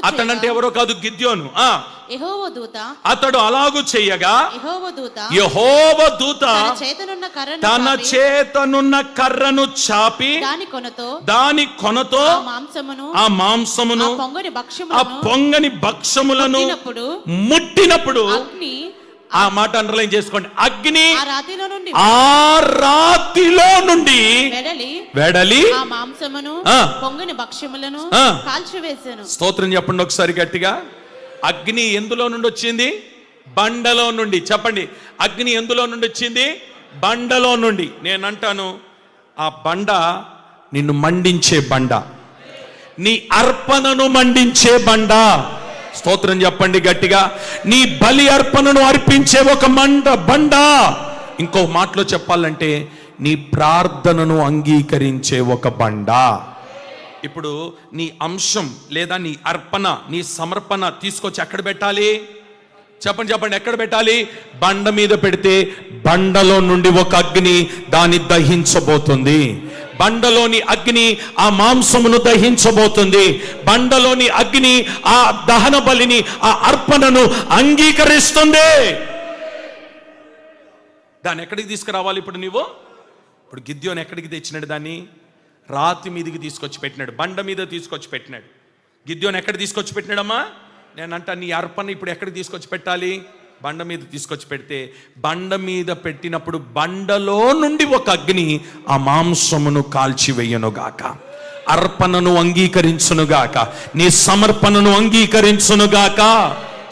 అతడంటే ఎవరో కాదు, గిద్యోను. యెహోవా దూత అతడు అలాగు చేయగా యెహోవా దూత తన చేతనున్న కర్రను చాపి దాని కొనతో ఆ మాంసమును ఆ పొంగని భక్ష్యములను ముట్టినప్పుడు, ఆ మాట అండర్లైన్ చేసుకోండి, అగ్ని ఆ రాతిలో నుండి వెడలి ఆ మాంసమును పొంగని భక్ష్యములను కాల్చివేశాను. స్తోత్రం చెప్పండి ఒకసారి గట్టిగా. అగ్ని ఎందులో నుండి వచ్చింది? బండలో నుండి. చెప్పండి, అగ్ని ఎందులో నుండి వచ్చింది? బండలో నుండి. నేను అంటాను, ఆ బండ నిన్ను మండించే బండ, నీ అర్పణను మండించే బండ. స్తోత్రం చెప్పండి గట్టిగా. నీ బలి అర్పణను అర్పించే ఒక బండ. ఇంకో మాటలో చెప్పాలంటే నీ ప్రార్థనను అంగీకరించే ఒక బండ. ఇప్పుడు నీ అంశం లేదా నీ అర్పణ, నీ సమర్పణ తీసుకొచ్చి ఎక్కడ పెట్టాలి? చెప్పండి, ఎక్కడ పెట్టాలి? బండ మీద పెడితే బండలో నుండి ఒక అగ్ని దాన్ని దహించబోతుంది. బండలోని అగ్ని ఆ మాంసమును దహించబోతుంది. బండలోని అగ్ని ఆ దహన బలిని, ఆ అర్పణను అంగీకరిస్తుంది. దాన్ని ఎక్కడికి తీసుకురావాలి ఇప్పుడు నువ్వు? ఇప్పుడు గిద్యోను ఎక్కడికి తెచ్చినాడు? దాన్ని రాతి మీదకి తీసుకొచ్చి పెట్టినాడు, బండ మీద తీసుకొచ్చి పెట్టినాడు. గిద్యోను ఎక్కడ తీసుకొచ్చి పెట్టినాడమ్మా? నేనంటా నీ అర్పణ ఇప్పుడు ఎక్కడికి తీసుకొచ్చి పెట్టాలి? బండ మీద తీసుకొచ్చి పెడితే, బండ మీద పెట్టినప్పుడు బండలో నుండి ఒక అగ్ని ఆ మాంసమును కాల్చివేయనుగాక, అర్పణను అంగీకరించునుగాక, నీ సమర్పణను అంగీకరించునుగాక.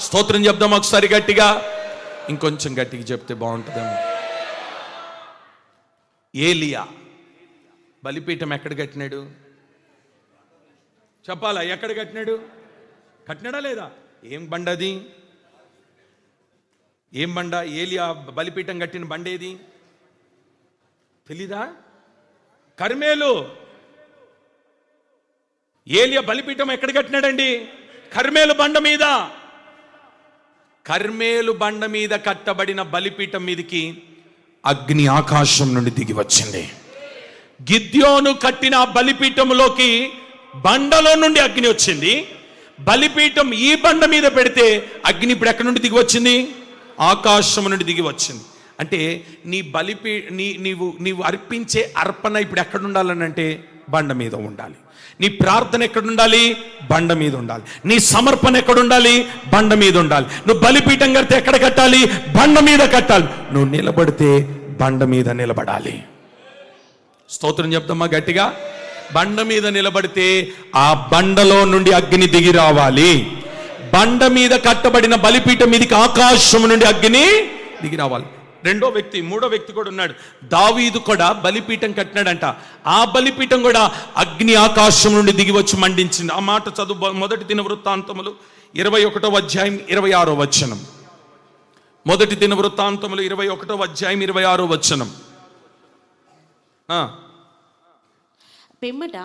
స్తోత్రం చెప్దాం ఒకసారి గట్టిగా. ఇంకొంచెం గట్టిగా చెప్తే బాగుంటుందేమో. ఏలియా బలిపీఠం ఎక్కడ కట్టినాడు? చెప్పాలా? ఎక్కడ కట్టినాడు? కట్టినాడా లేదా? ఏం బండ అది? ఏం బండ? ఏలియా బలిపీఠం కట్టిన బండేది తెలీదా? కర్మేలు. ఏలియా బలిపీఠం ఎక్కడ కట్టినాడండి? కర్మేలు బండ మీద. కర్మేలు బండ మీద కట్టబడిన బలిపీఠం మీదకి అగ్ని ఆకాశం నుండి దిగి వచ్చింది. గిద్యోను కట్టిన బలిపీఠంలోకి బండలో నుండి అగ్ని వచ్చింది. బలిపీఠం ఈ బండ మీద పెడితే అగ్ని ఇప్పుడు ఎక్కడి నుండి దిగి వచ్చింది? ఆకాశం నుండి దిగి వచ్చింది. అంటే నీ నీవు అర్పించే అర్పణ ఇప్పుడు ఎక్కడ ఉండాలని అంటే బండ మీద ఉండాలి. నీ ప్రార్థన ఎక్కడుండాలి? బండ మీద ఉండాలి. నీ సమర్పణ ఎక్కడుండాలి? బండ మీద ఉండాలి. నువ్వు బలిపీఠం కడితే ఎక్కడ కట్టాలి? బండ మీద కట్టాలి. నువ్వు నిలబడితే బండ మీద నిలబడాలి. స్తోత్రం చెప్తామా గట్టిగా? బండ మీద నిలబడితే ఆ బండలో నుండి అగ్ని దిగి రావాలి. బండ మీద కట్టబడిన బలిపీఠం మీదకి ఆకాశం నుండి అగ్ని దిగి రావాలి. మూడో వ్యక్తి కూడా ఉన్నాడు. దావీదు కూడా బలిపీఠం కట్టినాడంట. ఆ బలిపీఠం కూడా అగ్ని ఆకాశం నుండి దిగి వచ్చి మండించింది. ఆ మాట చదువు. మొదటి దినవృత్తాంతములు 21వ అధ్యాయం 26వ వచనం. మొదటి దినవృత్తాంతములు 21వ అధ్యాయం 26వ వచనం. పిమ్మట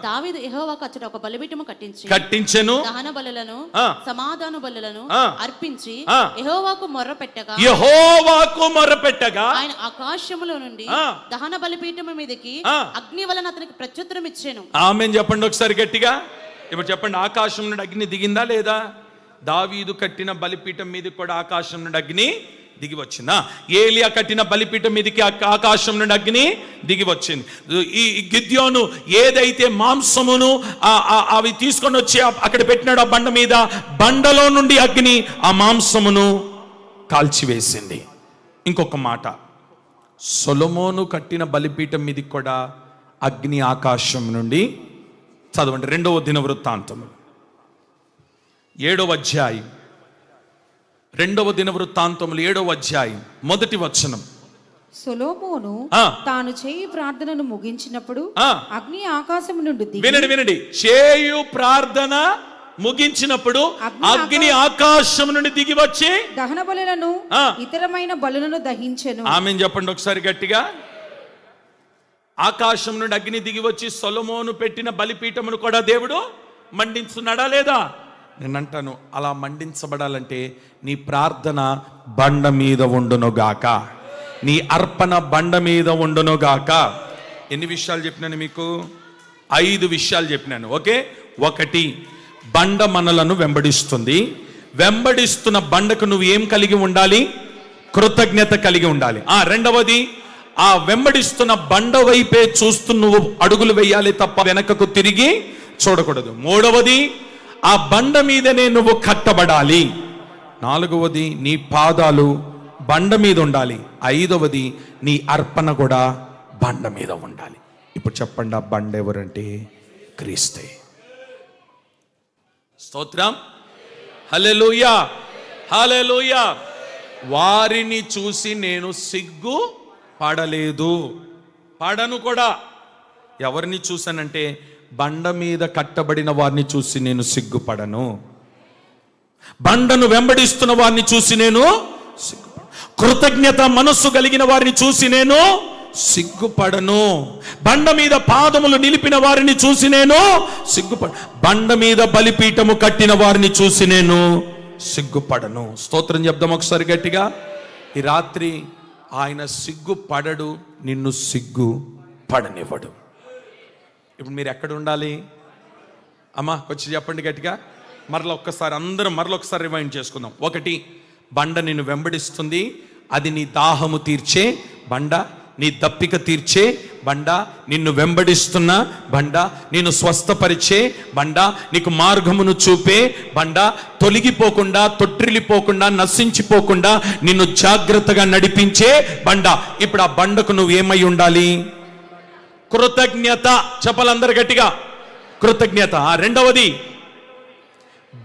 దావీదు యెహోవాకు అచ్చట ఒక బలిపీఠము కట్టించెను. దహన బలులను సమాధాన బలులను అర్పించి యెహోవాకు మొర్రపెట్టగా ఆయన ఆకాశములో నుండి దహన బలిపీఠము మీదకి అగ్ని వలన అతనికి ప్రత్యుత్తరం ఇచ్చెను. ఆమేన్ చెప్పండి ఒకసారి గట్టిగా. ఇప్పుడు చెప్పండి, ఆకాశం నుండి అగ్ని దిగిందా లేదా? దావీదు కట్టిన బలిపీఠం మీదకి కూడా ఆకాశం నుండి అగ్ని దిగి వచ్చిందా? ఏలియా కట్టిన బలిపీఠం మీదకి ఆకాశం నుండి అగ్ని దిగి వచ్చింది. ఈ గిద్యోను ఏదైతే మాంసమును అవి తీసుకొని వచ్చి అక్కడ పెట్టినాడు ఆ బండ మీద, బండలో నుండి అగ్ని ఆ మాంసమును కాల్చివేసింది. ఇంకొక మాట, సొలొమోను కట్టిన బలిపీఠం మీదకి కూడా అగ్ని ఆకాశం నుండి, చదవండి 2వ దినవృత్తాంతము 7వ అధ్యాయం. 2వ దినవృత్తాంతములు 7వ అధ్యాయం 1వ వచనం. సొలొమోను తాను చేయు ప్రార్థనను ముగించినప్పుడు అగ్ని ఆకాశం నుండి దిగి, వినండి, చేయు ప్రార్థన ముగించినప్పుడు అగ్ని ఆకాశం నుండి దిగి వచ్చి దహన బలులను ఇతరమైన బలులను దహించెను. ఆమేన్ చెప్పండి ఒకసారి గట్టిగా. ఆకాశం నుండి అగ్ని దిగి వచ్చి సొలొమోను పెట్టిన బలిపీఠమును కూడా దేవుడు మండించున్నాడా లేదా? నేనంటాను, అలా మండించబడాలంటే నీ ప్రార్థన బండ మీద ఉండునుగాక, నీ అర్పణ బండ మీద ఉండునుగాక. ఎన్ని విషయాలు చెప్పినాను మీకు? 5 విషయాలు చెప్పినాను. ఓకే, 1, బండ మనలను వెంబడిస్తుంది. వెంబడిస్తున్న బండకు నువ్వు ఏం కలిగి ఉండాలి? కృతజ్ఞత కలిగి ఉండాలి. 2వది, ఆ వెంబడిస్తున్న బండ వైపే చూస్తూ నువ్వు అడుగులు వేయాలి తప్ప వెనకకు తిరిగి చూడకూడదు. 3వది, ఆ బండ మీదనే నువ్వు కట్టబడాలి. 4వది, నీ పాదాలు బండ మీద ఉండాలి. 5వది, నీ అర్పణ కూడా బండ మీద ఉండాలి. ఇప్పుడు చెప్పండి, ఆ బండ ఎవరంటే క్రీస్తే. స్తోత్రం, హల్లెలూయా, హల్లెలూయా. వారిని చూసి నేను సిగ్గు పడలేదు, పడను కూడా. ఎవరిని చూశానంటే బండ మీద కట్టబడిన వారిని చూసి నేను సిగ్గుపడను. బండను వెంబడిస్తున్న వారిని చూసి నేను సిగ్గుపడను. కృతజ్ఞత మనస్సు కలిగిన వారిని చూసి నేను సిగ్గుపడను. బండ మీద పాదములు నిలిపిన వారిని చూసి నేను సిగ్గుపడను. బండ మీద బలిపీఠము కట్టిన వారిని చూసి నేను సిగ్గుపడను. స్తోత్రం చెప్దాం ఒకసారి గట్టిగా. ఈ రాత్రి ఆయన సిగ్గుపడడు, నిన్ను సిగ్గు పడనివ్వడు. ఇప్పుడు మీరు ఎక్కడ ఉండాలి? అమ్మా వచ్చి చెప్పండి గట్టిగా. అందరం మరొకసారి రిమైండ్ చేసుకుందాం. 1, బండ నిన్ను వెంబడిస్తుంది. అది నీ దాహము తీర్చే బండ, నీ దప్పిక తీర్చే బండ, నిన్ను వెంబడిస్తున్న బండ, నిన్ను స్వస్థపరిచే బండ, నీకు మార్గమును చూపే బండ, తొలగిపోకుండా, తొట్టిల్లిపోకుండా, నశించిపోకుండా నిన్ను జాగ్రత్తగా నడిపించే బండ. ఇప్పుడు ఆ బండకు నువ్వు ఏమై ఉండాలి? కృతజ్ఞత. చెప్పాలందరు గట్టిగా, కృతజ్ఞత. 2వది,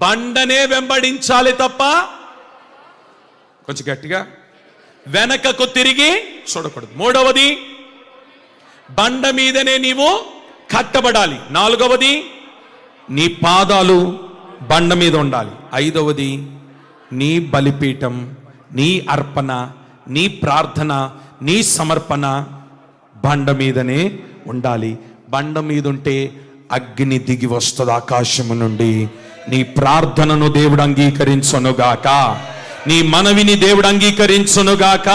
బండనే వెంబడించాలి తప్ప, కొంచెం గట్టిగా, వెనకకు తిరిగి చూడకూడదు. 3వది, బండ మీదనే నీవు కట్టబడాలి. 4వది, నీ పాదాలు బండ మీద ఉండాలి. 5వది, నీ బలిపీఠం, నీ అర్పణ, నీ ప్రార్థన, నీ సమర్పణ బండ మీదనే ఉండాలి. బండ మీద ఉంటే అగ్ని దిగి వస్తుంది ఆకాశము నుండి. నీ ప్రార్థనను దేవుడు అంగీకరించునుగాక, నీ మనవిని దేవుడు అంగీకరించునుగాక.